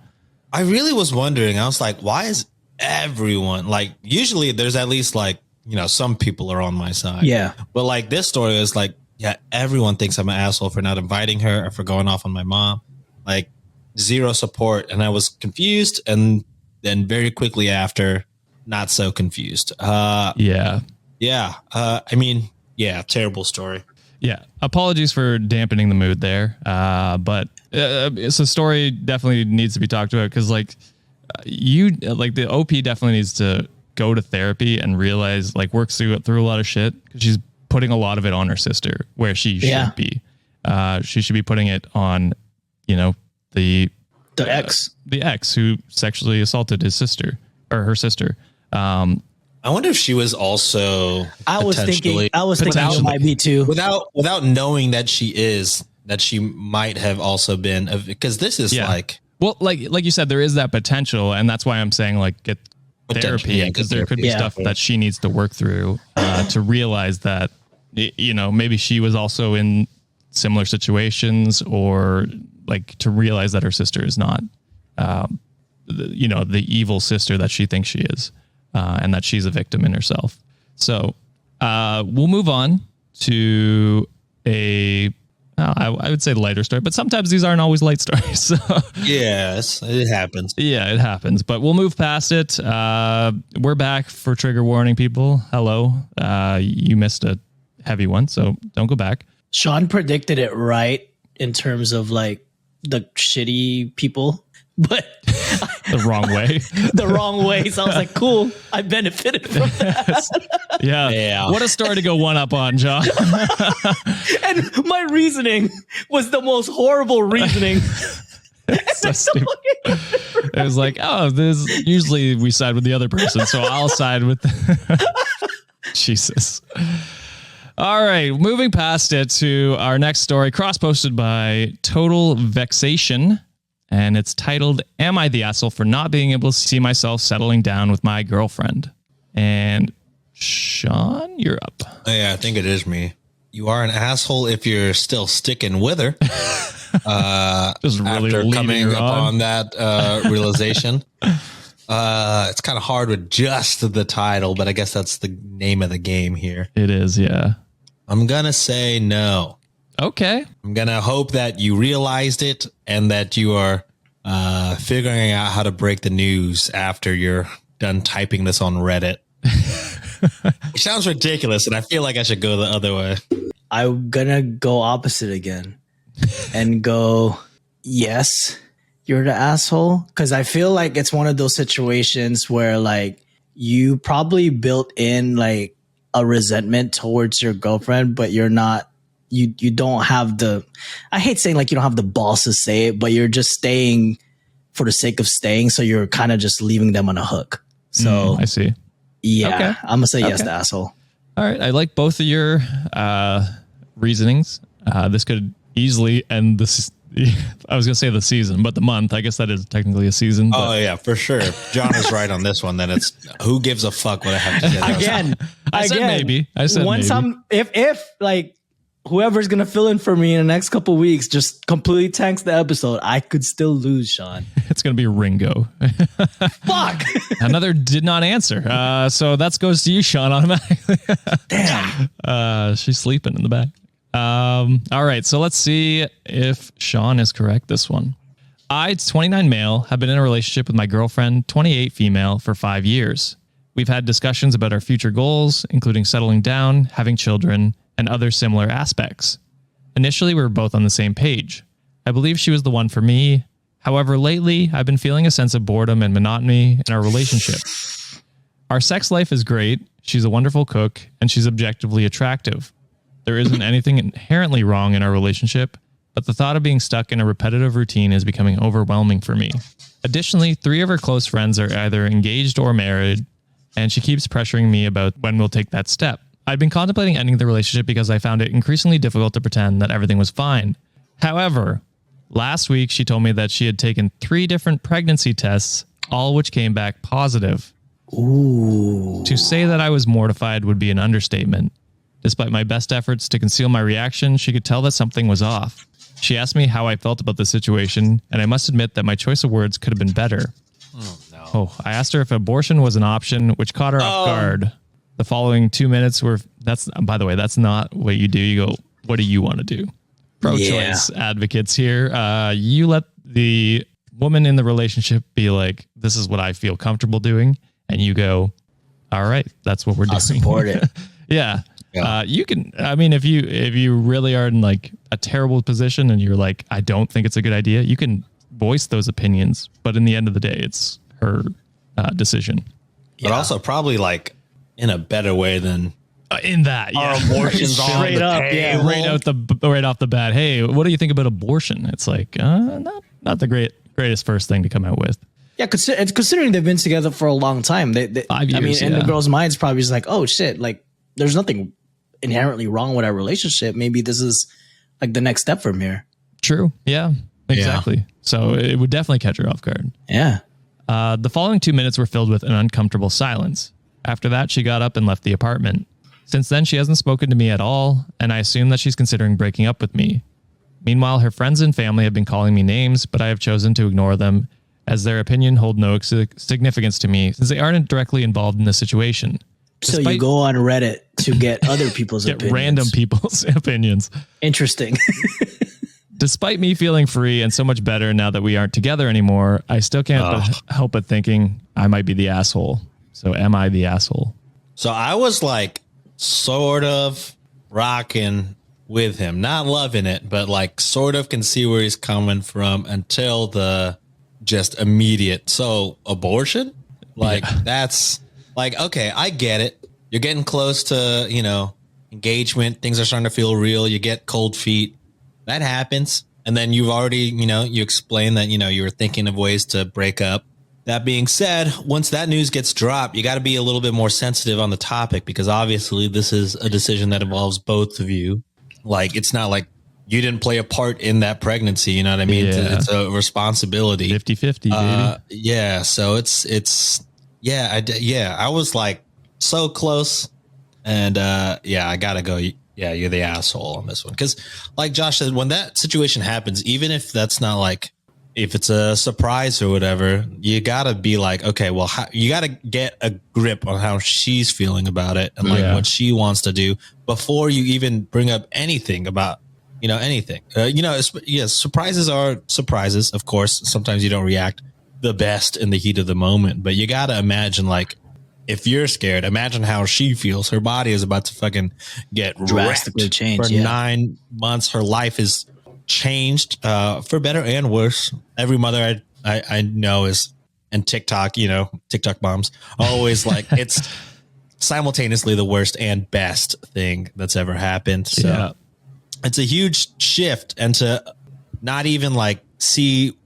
I really was wondering. I was like, why is everyone like? Usually, there's at least like, you know, some people are on my side. Yeah. But like this story is like, yeah, everyone thinks I'm an asshole for not inviting her or for going off on my mom. Like, zero support, and I was confused, and then very quickly after, not so confused. Yeah. I mean, yeah, terrible story. Yeah. Apologies for dampening the mood there. But it's a story definitely needs to be talked about because like the OP definitely needs to go to therapy and realize like work through a lot of shit because she's putting a lot of it on her sister where she should be. She should be putting it on, you know, the ex who sexually assaulted his sister or her sister. I wonder if she was also. I was thinking it might be too. Without knowing that she might have also been, because this is like. Well, like you said, there is that potential, and that's why I'm saying like get therapy because there could be stuff that she needs to work through to realize that, you know, maybe she was also in similar situations, or like to realize that her sister is not, the evil sister that she thinks she is, and that she's a victim in herself. So we'll move on to I would say lighter story, but sometimes these aren't always light stories. So. Yes, it happens. Yeah, it happens, but we'll move past it. We're back for trigger warning, people. Hello. You missed a heavy one, so don't go back. Sean predicted it right in terms of like the shitty people, but The wrong way. the wrong way. So I was like, cool. I benefited from that. Yeah. What a story to go one up on, John. And my reasoning was the most horrible reasoning. So stupid. It was like, this usually we side with the other person, so I'll side with Jesus. All right, moving past it to our next story, cross-posted by Total Vexation, and it's titled, Am I the Asshole for Not Being Able to See Myself Settling Down with My Girlfriend? And Sean, you're up. Yeah, I think it is me. You are an asshole if you're still sticking with her. Just really After leading coming her upon on. that realization. It's kind of hard with just the title, but I guess that's the name of the game here. It is, yeah. I'm going to say no. Okay. I'm going to hope that you realized it and that you are figuring out how to break the news after you're done typing this on Reddit. Which sounds ridiculous, and I feel like I should go the other way. I'm gonna go opposite again and go, yes, you're the asshole. Because I feel like it's one of those situations where like you probably built in like a resentment towards your girlfriend, but you're not you don't have the, I hate saying like you don't have the balls to say it, but you're just staying for the sake of staying. So you're kind of just leaving them on a hook. So I see. Yeah, Okay. I'm gonna say yes to asshole. All right. I like both of your reasonings. This could easily end this. I was going to say the season, but the month. I guess that is technically a season. Oh, yeah, for sure. If John is right on this one, then it's who gives a fuck what I have to say. Again, I said maybe. I said once maybe. if like whoever's gonna fill in for me in the next couple of weeks just completely tanks the episode, I could still lose, Sean. It's going to be Ringo. Fuck. Another did not answer. So that goes to you, Sean, automatically. Damn. She's sleeping in the back. All right. So let's see if Sean is correct this one. I, 29 male, have been in a relationship with my girlfriend, 28 female, for 5 years. We've had discussions about our future goals, including settling down, having children, and other similar aspects. Initially, we were both on the same page. I believe she was the one for me. However, lately, I've been feeling a sense of boredom and monotony in our relationship. Our sex life is great. She's a wonderful cook, and she's objectively attractive. There isn't anything inherently wrong in our relationship, but the thought of being stuck in a repetitive routine is becoming overwhelming for me. Additionally, 3 of her close friends are either engaged or married, and she keeps pressuring me about when we'll take that step. I'd been contemplating ending the relationship because I found it increasingly difficult to pretend that everything was fine. However, last week she told me that she had taken 3 different pregnancy tests, all which came back positive. Ooh. To say that I was mortified would be an understatement. Despite my best efforts to conceal my reaction, she could tell that something was off. She asked me how I felt about the situation, and I must admit that my choice of words could have been better. I asked her if abortion was an option, which caught her off guard. The following 2 minutes were, by the way, that's not what you do. You go, what do you want to do? Pro-choice advocates here. You let the woman in the relationship be like, this is what I feel comfortable doing. And you go, all right, that's what we're doing. I'll support it. Yeah. You can, I mean, if you really are in like a terrible position and you're like, I don't think it's a good idea, you can voice those opinions. But in the end of the day, it's her decision. But also probably like in a better way than in that. Yeah. Our abortions Straight up. Yeah. Right off the bat. Hey, what do you think about abortion? It's like, not the greatest first thing to come out with. Yeah, considering they've been together for a long time, 5 years. in the girl's mind's probably just like, oh shit, like there's nothing inherently wrong with our relationship. Maybe this is like the next step from here. True. Yeah, exactly. Yeah. So it would definitely catch her off guard. Yeah. The following 2 minutes were filled with an uncomfortable silence. After that, she got up and left the apartment. Since then, she hasn't spoken to me at all, and I assume that she's considering breaking up with me. Meanwhile, her friends and family have been calling me names, but I have chosen to ignore them, as their opinion hold no significance to me, since they aren't directly involved in the situation. So you go on Reddit to get other people's opinions. Random people's opinions. Interesting. Despite me feeling free and so much better now that we aren't together anymore, I still can't help but thinking I might be the asshole. So am I the asshole? So I was like sort of rocking with him, not loving it, but like sort of can see where he's coming from until the just immediate. So abortion, like that's like, okay, I get it. You're getting close to, engagement. Things are starting to feel real. You get cold feet. That happens. And then you've already, you explain that, you were thinking of ways to break up. That being said, once that news gets dropped, you got to be a little bit more sensitive on the topic, because obviously this is a decision that involves both of you. Like, it's not like you didn't play a part in that pregnancy. You know what I mean? Yeah. It's a responsibility. 50-50, baby. Yeah. So I was like so close, and I got to go. Yeah, you're the asshole on this one. Because like Josh said, when that situation happens, even if that's not like, if it's a surprise or whatever, you got to be like, okay, well, you got to get a grip on how she's feeling about it and like what she wants to do before you even bring up anything about, anything. Surprises are surprises. Of course, sometimes you don't react the best in the heat of the moment, but you got to imagine, like, if you're scared, imagine how she feels. Her body is about to fucking get drastically changed for 9 months. Her life is changed for better and worse. Every mother I know is, and TikTok moms always like, it's simultaneously the worst and best thing that's ever happened. So it's a huge shift, and to not even like see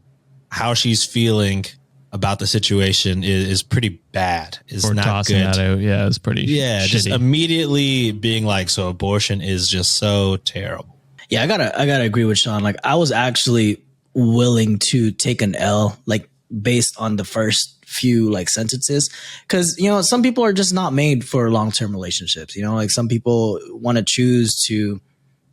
how she's feeling about the situation is pretty bad. Is Or not tossing good. that out. Yeah, it's pretty Just shitty. immediately being like, so abortion is just so terrible. Yeah, I gotta agree with Sean. Like, I was actually willing to take an L, like based on the first few like sentences, because some people are just not made for long-term relationships. Like some people want to choose to.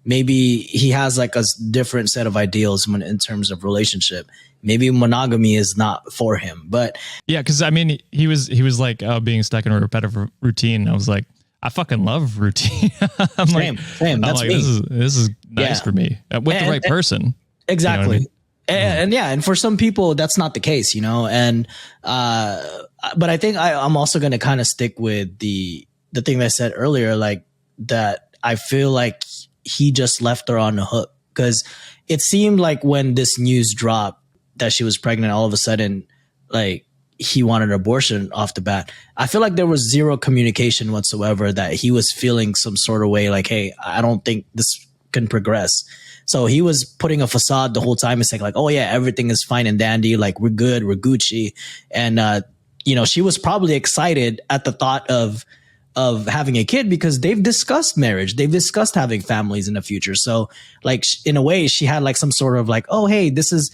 Maybe he has like a different set of ideals in terms of relationship. Maybe monogamy is not for him, but Yeah, because I mean, he was like being stuck in a repetitive routine. I was like, I fucking love routine. I'm same. That's me. This is nice Yeah. for me with the right person. Exactly. You know what I mean? And for some people that's not the case, and but I think I'm also going to kind of stick with the thing that I said earlier, like that I feel like he just left her on the hook, because it seemed like when this news dropped that she was pregnant, all of a sudden like he wanted an abortion off the bat. I feel like there was zero communication whatsoever, that he was feeling some sort of way like, hey, I don't think this can progress. So he was putting a facade the whole time and saying like, oh yeah, everything is fine and dandy. Like we're good. We're Gucci. And, she was probably excited at the thought of having a kid, because they've discussed marriage. They've discussed having families in the future. So like in a way she had like some sort of like, oh, hey, this is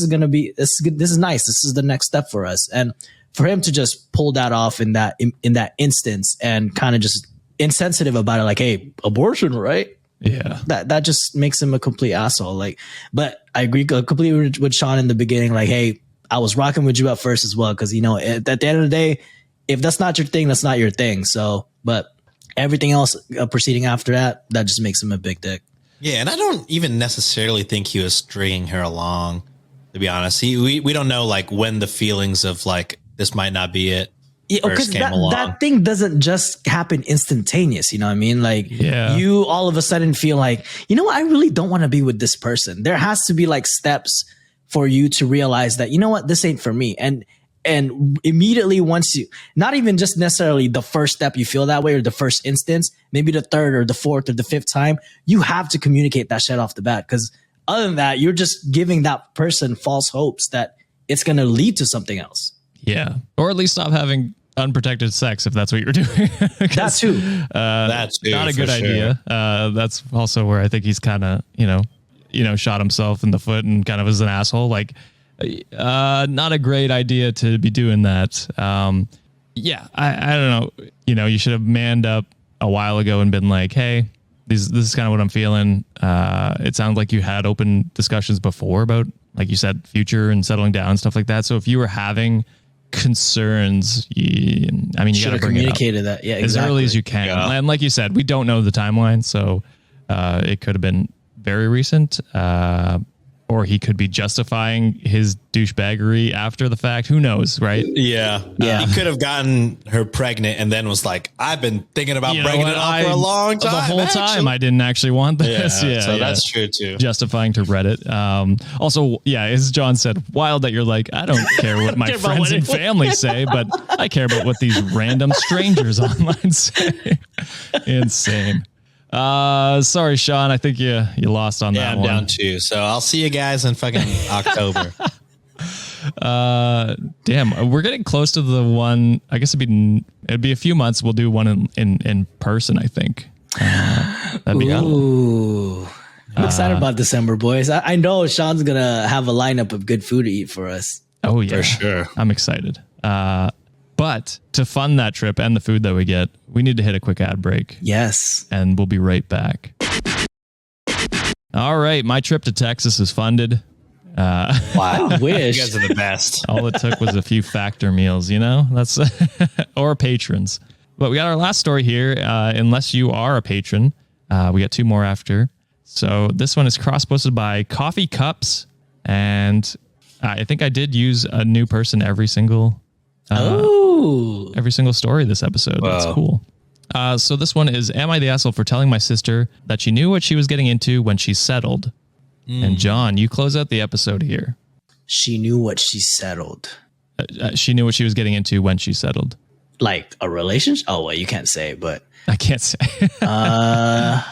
going to be, this is nice. This is the next step for us. And for him to just pull that off in that instance and kind of just insensitive about it, like, hey, abortion, right? Yeah. That just makes him a complete asshole. Like, but I agree completely with Sean in the beginning. Like, hey, I was rocking with you at first as well, because at the end of the day, if that's not your thing, that's not your thing. So, but everything else proceeding after that just makes him a big dick. Yeah, and I don't even necessarily think he was stringing her along, to be honest. We don't know like when the feelings of like this might not be it. Yeah, because that thing doesn't just happen instantaneous. You know what I mean? Like, you all of a sudden feel like, I really don't want to be with this person. There has to be like steps for you to realize that, this ain't for me. And immediately, once you, not even just necessarily the first step you feel that way, or the first instance, maybe the third or the fourth or the fifth time, you have to communicate that shit off the bat. Because other than that, you're just giving that person false hopes that it's going to lead to something else. Yeah. Or at least stop having unprotected sex if that's what you're doing. That too. That's not a good idea. That's also where I think he's kind of, shot himself in the foot and kind of is an asshole. Like, not a great idea to be doing that. Yeah, I don't know. You should have manned up a while ago and been like, hey, this is kind of what I'm feeling. It sounds like you had open discussions before about, like you said, future and settling down and stuff like that. So if you were having concerns, you got to bring communicated that, as early as you can. Yeah. And like you said, we don't know the timeline, so it could have been very recent, or he could be justifying his douchebaggery after the fact. Who knows, right? Yeah. He could have gotten her pregnant and then was like, I've been thinking about breaking it off for a long time. The whole time I didn't actually want this. Yeah, so that's true too. Justifying to Reddit. Also, as John said, wild that you're like, I don't care what my friends and family say, but I care about what these random strangers online say. Insane. Sorry, Sean. I think you lost on that one. I'm down too. So I'll see you guys in fucking October. Damn, we're getting close to the one. I guess it'd be a few months. We'll do one in person, I think. That'd be Ooh. I'm excited about December, boys. I know Sean's gonna have a lineup of good food to eat for us. Oh yeah, for sure. I'm excited. But to fund that trip and the food that we get, we need to hit a quick ad break. Yes. And we'll be right back. All right. My trip to Texas is funded. Wow. I wish. You guys are the best. All it took was a few Factor meals, that's or patrons. But we got our last story here. Unless you are a patron, we got two more after. So this one is cross-posted by Coffee Cups. And I think I did use a new person every single story this episode. Wow. That's cool. So this one is, am I the asshole for telling my sister that she knew what she was getting into when she settled? And John, you close out the episode here. She knew what she settled. She knew what she was getting into when she settled. Like a relationship? Oh, well, you can't say, but I can't say. I'm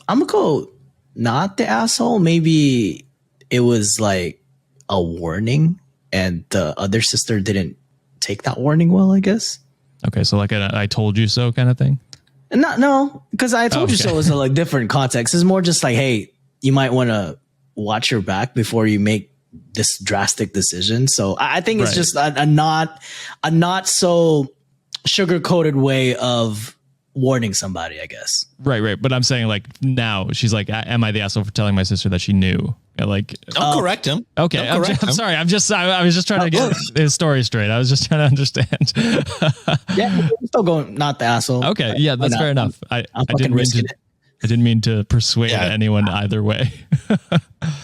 gonna go not the asshole. Maybe it was like a warning, and the other sister didn't take that warning well, I guess. Okay, so like I told you so kind of thing. No, because I told you so was a like different context. It's more just like, hey, you might want to watch your back before you make this drastic decision. So I think it's just a not so sugar coated way of warning somebody, I guess. Right. But I'm saying like now she's like, am I the asshole for telling my sister that she knew? Like, Don't correct him. Okay, I'm sorry. I was just trying to get his story straight. I was just trying to understand. Yeah, I'm still going not the asshole. Okay, yeah, that's fair enough. I didn't mean to persuade anyone either way.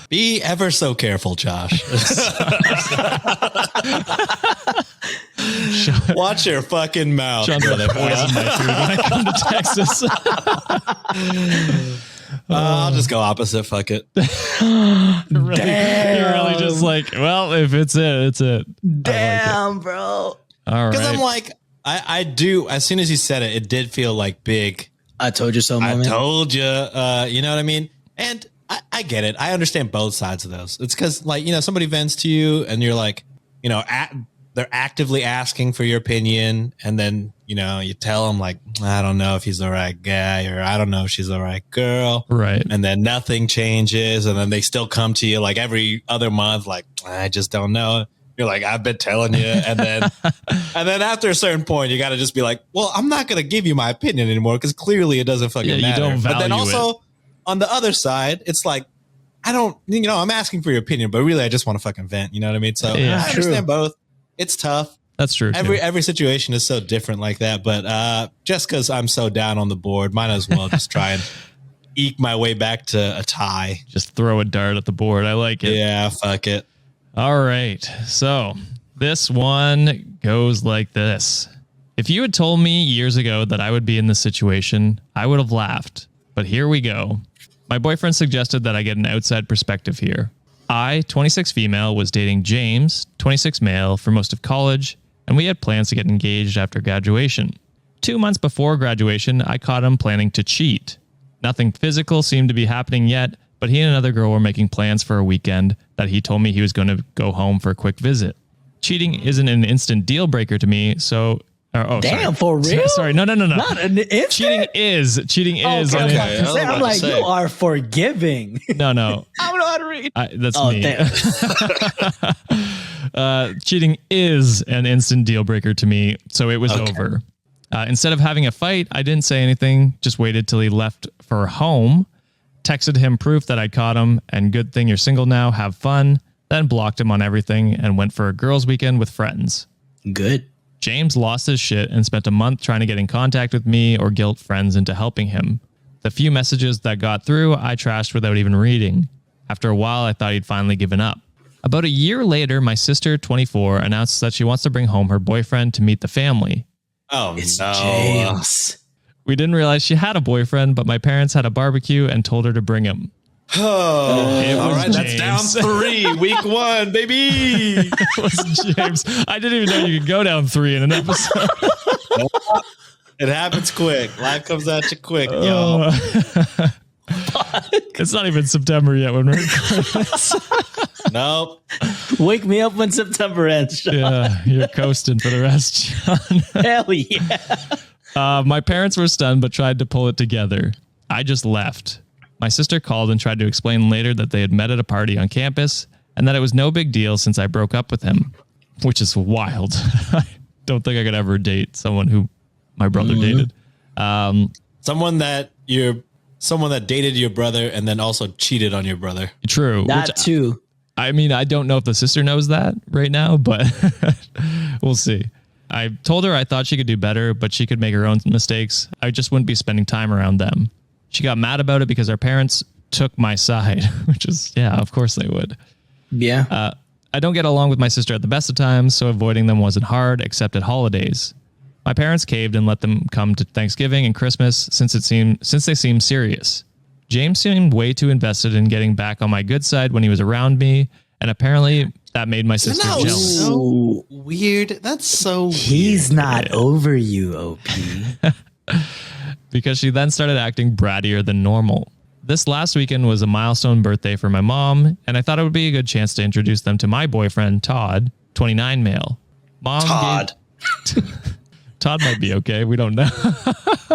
Be ever so careful, Josh. Watch your fucking mouth. Sean's gonna poison my food when I come to Texas. I'll just go opposite. Fuck it. You're really just like, well, if it's it, it's it. Damn, like it. Bro. All right. Because I'm like, I do. As soon as you said it, it did feel like big. I told you so. Moment. I told you. You know what I mean? And I get it. I understand both sides of those. It's because, like, you know, somebody vents to you, and you're like, you know, they're actively asking for your opinion, and then, you know, you tell them like, I don't know if he's the right guy, or I don't know if she's the right girl, right? And then nothing changes, and then they still come to you like every other month, like, I just don't know. You're like, I've been telling you, and then after a certain point, you got to just be like, well, I'm not gonna give you my opinion anymore because clearly it doesn't fucking matter. You don't value but then also it. On the other side, it's like, I don't, you know, I'm asking for your opinion, but really I just want to fucking vent. You know what I mean? So I understand both. It's tough. That's true. Every situation is so different like that. But just because I'm so down on the board, might as well just try and eke my way back to a tie. Just throw a dart at the board. I like it. Yeah, fuck it. All right. So this one goes like this. If you had told me years ago that I would be in this situation, I would have laughed. But here we go. My boyfriend suggested that I get an outside perspective here. I, 26 female, was dating James, 26 male, for most of college, and we had plans to get engaged after graduation. 2 months before graduation, I caught him planning to cheat. Nothing physical seemed to be happening yet, but he and another girl were making plans for a weekend that he told me he was going to go home for a quick visit. Cheating isn't an instant deal breaker to me, so... Damn, sorry. for real? Sorry, no. Not an instant? Cheating is. Okay. I'm like, you are forgiving. No. I don't know how to read. That's me. Cheating is an instant deal breaker to me, so it was over. Instead of having a fight, I didn't say anything, just waited till he left for home, texted him proof that I caught him, and good thing you're single now, have fun, then blocked him on everything and went for a girls' weekend with friends. Good. James lost his shit and spent a month trying to get in contact with me or guilt friends into helping him. The few messages that got through, I trashed without even reading. After a while, I thought he'd finally given up. About a year later, my sister, 24, announced that she wants to bring home her boyfriend to meet the family. Oh, it's no. James. We didn't realize she had a boyfriend, but my parents had a barbecue and told her to bring him. Oh, all right. James. That's down 3, week 1, baby. It was James. I didn't even know you could go down 3 in an episode. It happens quick. Life comes at you quick, yo. It's not even September yet when we're recording this. Nope. Wake me up when September ends, Sean. Yeah, you're coasting for the rest, Sean. Hell yeah. My parents were stunned, but tried to pull it together. I just left. My sister called and tried to explain later that they had met at a party on campus and that it was no big deal since I broke up with him, which is wild. I don't think I could ever date someone who my brother dated. Someone that dated your brother and then also cheated on your brother. True. That too. I mean, I don't know if the sister knows that right now, but we'll see. I told her I thought she could do better, but she could make her own mistakes. I just wouldn't be spending time around them. She got mad about it because our parents took my side, which is, yeah, of course they would. Yeah. I don't get along with my sister at the best of times, so avoiding them wasn't hard, except at holidays. My parents caved and let them come to Thanksgiving and Christmas since they seemed serious. James seemed way too invested in getting back on my good side when he was around me, and apparently that made my sister jealous. So weird. That's so weird. He's not over you, OP. Because she then started acting brattier than normal. This last weekend was a milestone birthday for my mom, and I thought it would be a good chance to introduce them to my boyfriend, Todd, 29 male. Mom Todd. Todd might be okay. We don't know.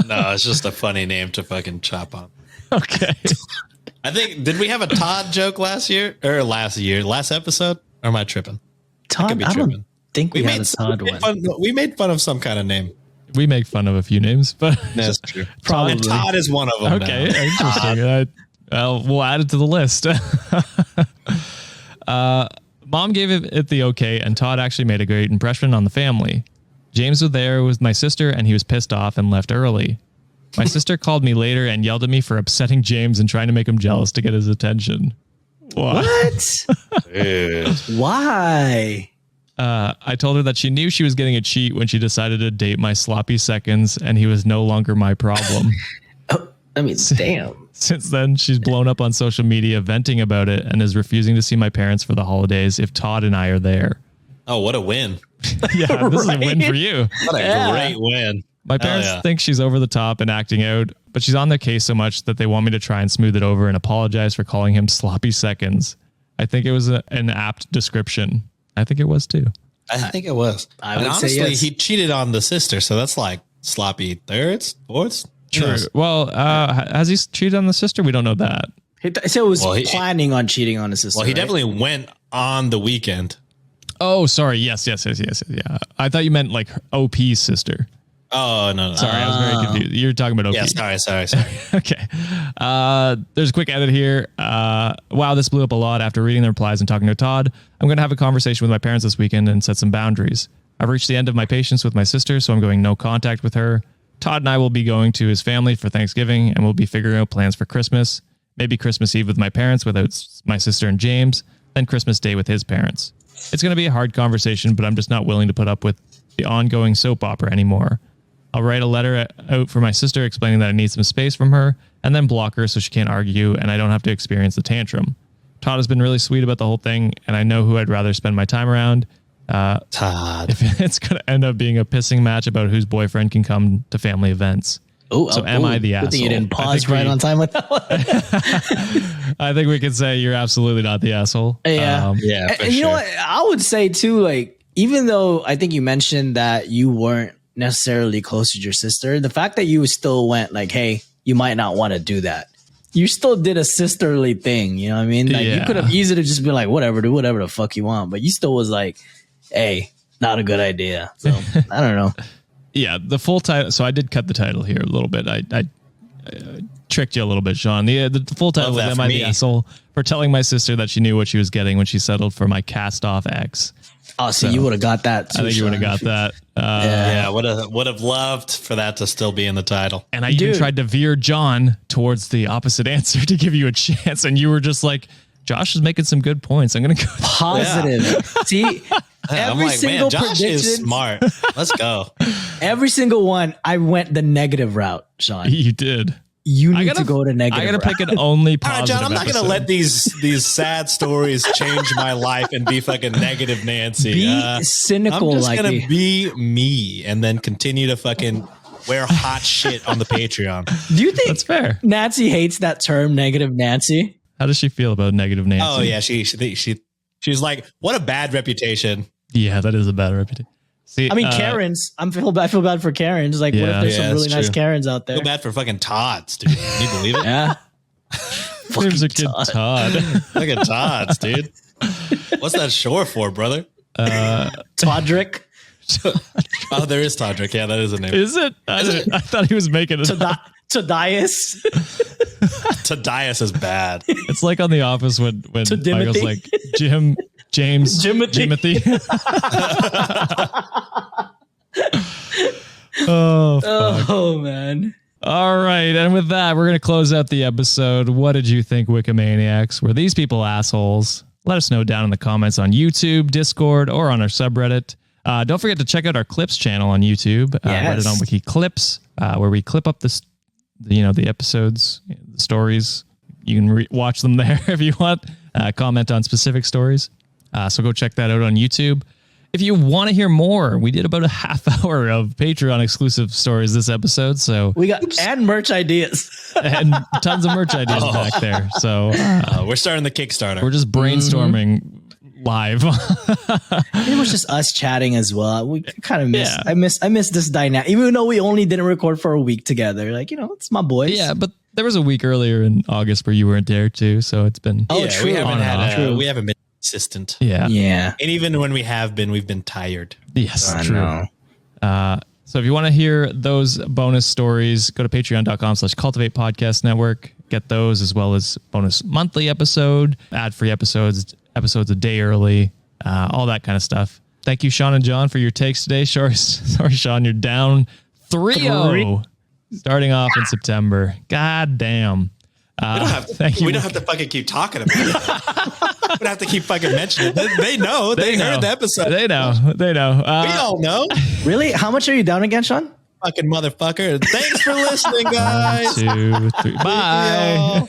No, it's just a funny name to fucking chop on. Okay. I think, did we have a Todd joke last episode? Or am I tripping? Todd, I don't think we had a Todd one. We made fun of some kind of name. We make fun of a few names, but That's true. Probably. And Todd is one of them. okay, now. interesting. We'll add it to the list. Mom gave it the okay, and Todd actually made a great impression on the family. James was there with my sister, and he was pissed off and left early. My sister called me later and yelled at me for upsetting James and trying to make him jealous to get his attention. What? Why? I told her that she knew she was getting a cheat when she decided to date my sloppy seconds, and he was no longer my problem. I mean, damn. Since then, she's blown up on social media venting about it and is refusing to see my parents for the holidays if Todd and I are there. Oh, what a win. Yeah, this is a win for you. What a great win. My parents think she's over the top and acting out, but she's on their case so much that they want me to try and smooth it over and apologize for calling him sloppy seconds. I think it was an apt description. I think it was too. I think it was. I would honestly, say yes. he cheated on the sister, so that's like sloppy thirds, fourths. True. Yes. Well, has he cheated on the sister? We don't know that. He said was planning on cheating on his sister. Well, he right? definitely went on the weekend. Oh, sorry. Yes. Yeah. I thought you meant like OP's sister. Oh, no. Sorry, I was very confused. You're talking about OP. Yeah, sorry. Okay. There's a quick edit here. Wow, this blew up a lot after reading the replies and talking to Todd. I'm going to have a conversation with my parents this weekend and set some boundaries. I've reached the end of my patience with my sister, so I'm going no contact with her. Todd and I will be going to his family for Thanksgiving, and we'll be figuring out plans for Christmas. Maybe Christmas Eve with my parents without my sister and James, then Christmas Day with his parents. It's going to be a hard conversation, but I'm just not willing to put up with the ongoing soap opera anymore. I'll write a letter out for my sister explaining that I need some space from her, and then block her so she can't argue and I don't have to experience the tantrum. Todd has been really sweet about the whole thing, and I know who I'd rather spend my time around. Todd. If it's going to end up being a pissing match about whose boyfriend can come to family events. Am I the asshole? Good thing you didn't pause right on time with that one. I think we could say you're absolutely not the asshole. Yeah. Yeah, for and you know what? I would say too, like, even though I think you mentioned that you weren't necessarily close to your sister, the fact that you still went like, hey, you might not want to do that. You still did a sisterly thing. You know what I mean? Like, you could have easily just been like, whatever, do whatever the fuck you want. But you still was like, hey, not a good idea. So I don't know. Yeah, the full title. So I did cut the title here a little bit. I tricked you a little bit, Sean. The full title was "Am I the Asshole?" for telling my sister that she knew what she was getting when she settled for my cast-off ex. Oh, so you would have got that too. I think you would have got that. Yeah, would have loved for that to still be in the title. And I even tried to veer John towards the opposite answer to give you a chance, and you were just like, "Josh is making some good points. I'm going to go positive." Yeah. See. Every single Josh prediction is smart. Let's go. Every single one, I went the negative route, Sean. You did. You need to go to negative. I got to pick an only positive. All right, John, I'm not going to let these sad stories change my life and be fucking negative Nancy. Be cynical. I'm just going to be me and then continue to fucking wear hot shit on the Patreon. Do you think that's fair? Nancy hates that term, negative Nancy. How does she feel about negative Nancy? Oh yeah, she's like, what a bad reputation. Yeah, that is a bad reputation. See, I mean, Karens. I feel bad for Karens. Like, what if there's some really nice Karens out there? I feel bad for fucking Todds, dude. Can you believe it? Yeah. There's a good Todd. Look at Todds, dude. What's that short for, brother? Todrick. Oh, there is Todrick. Yeah, that is a name. Is it? I thought he was making it. Todias. Todias is bad. It's like on The Office when Michael's like James, Jimothy. Oh, man. All right. And with that, we're going to close out the episode. What did you think, Wikimaniacs? Were these people assholes? Let us know down in the comments on YouTube, Discord, or on our subreddit. Don't forget to check out our Clips channel on YouTube. Reddit On Wiki Clips, where we clip up the episodes, the stories. You can watch them there if you want. Comment on specific stories. So go check that out on YouTube. If you want to hear more, we did about a half hour of Patreon exclusive stories this episode. So we got and merch ideas. and tons of merch ideas back there. So We're starting the Kickstarter. we're just brainstorming live. It was just us chatting as well. We kind of miss. Yeah. I miss this dynamic, even though we only didn't record for a week together. Like, it's my boys. Yeah, but there was a week earlier in August where you weren't there too, so it's been true. We haven't been consistent. yeah. Yeah. And even when we have been, we've been tired. Yes, I true. know. So if you want to hear those bonus stories, go to patreon.com/cultivate podcast network. Get those as well as bonus monthly episode, ad-free episodes a day early, all that kind of stuff. Thank you, Sean and John, for your takes today. Sorry, Sean, you're down 3-0 starting off in September. God damn. We don't have to fucking keep talking about it. We don't have to keep fucking mentioning it. They know. They heard the episode. They know. We all know. Really? How much are you down again, Sean? Fucking motherfucker. Thanks for listening, guys. 1, 2, 3. Bye.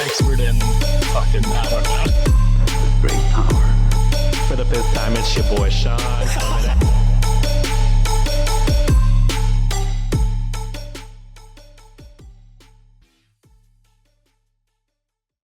Expert in fucking, I don't know. Great power. For the 5th time, it's your boy Sean.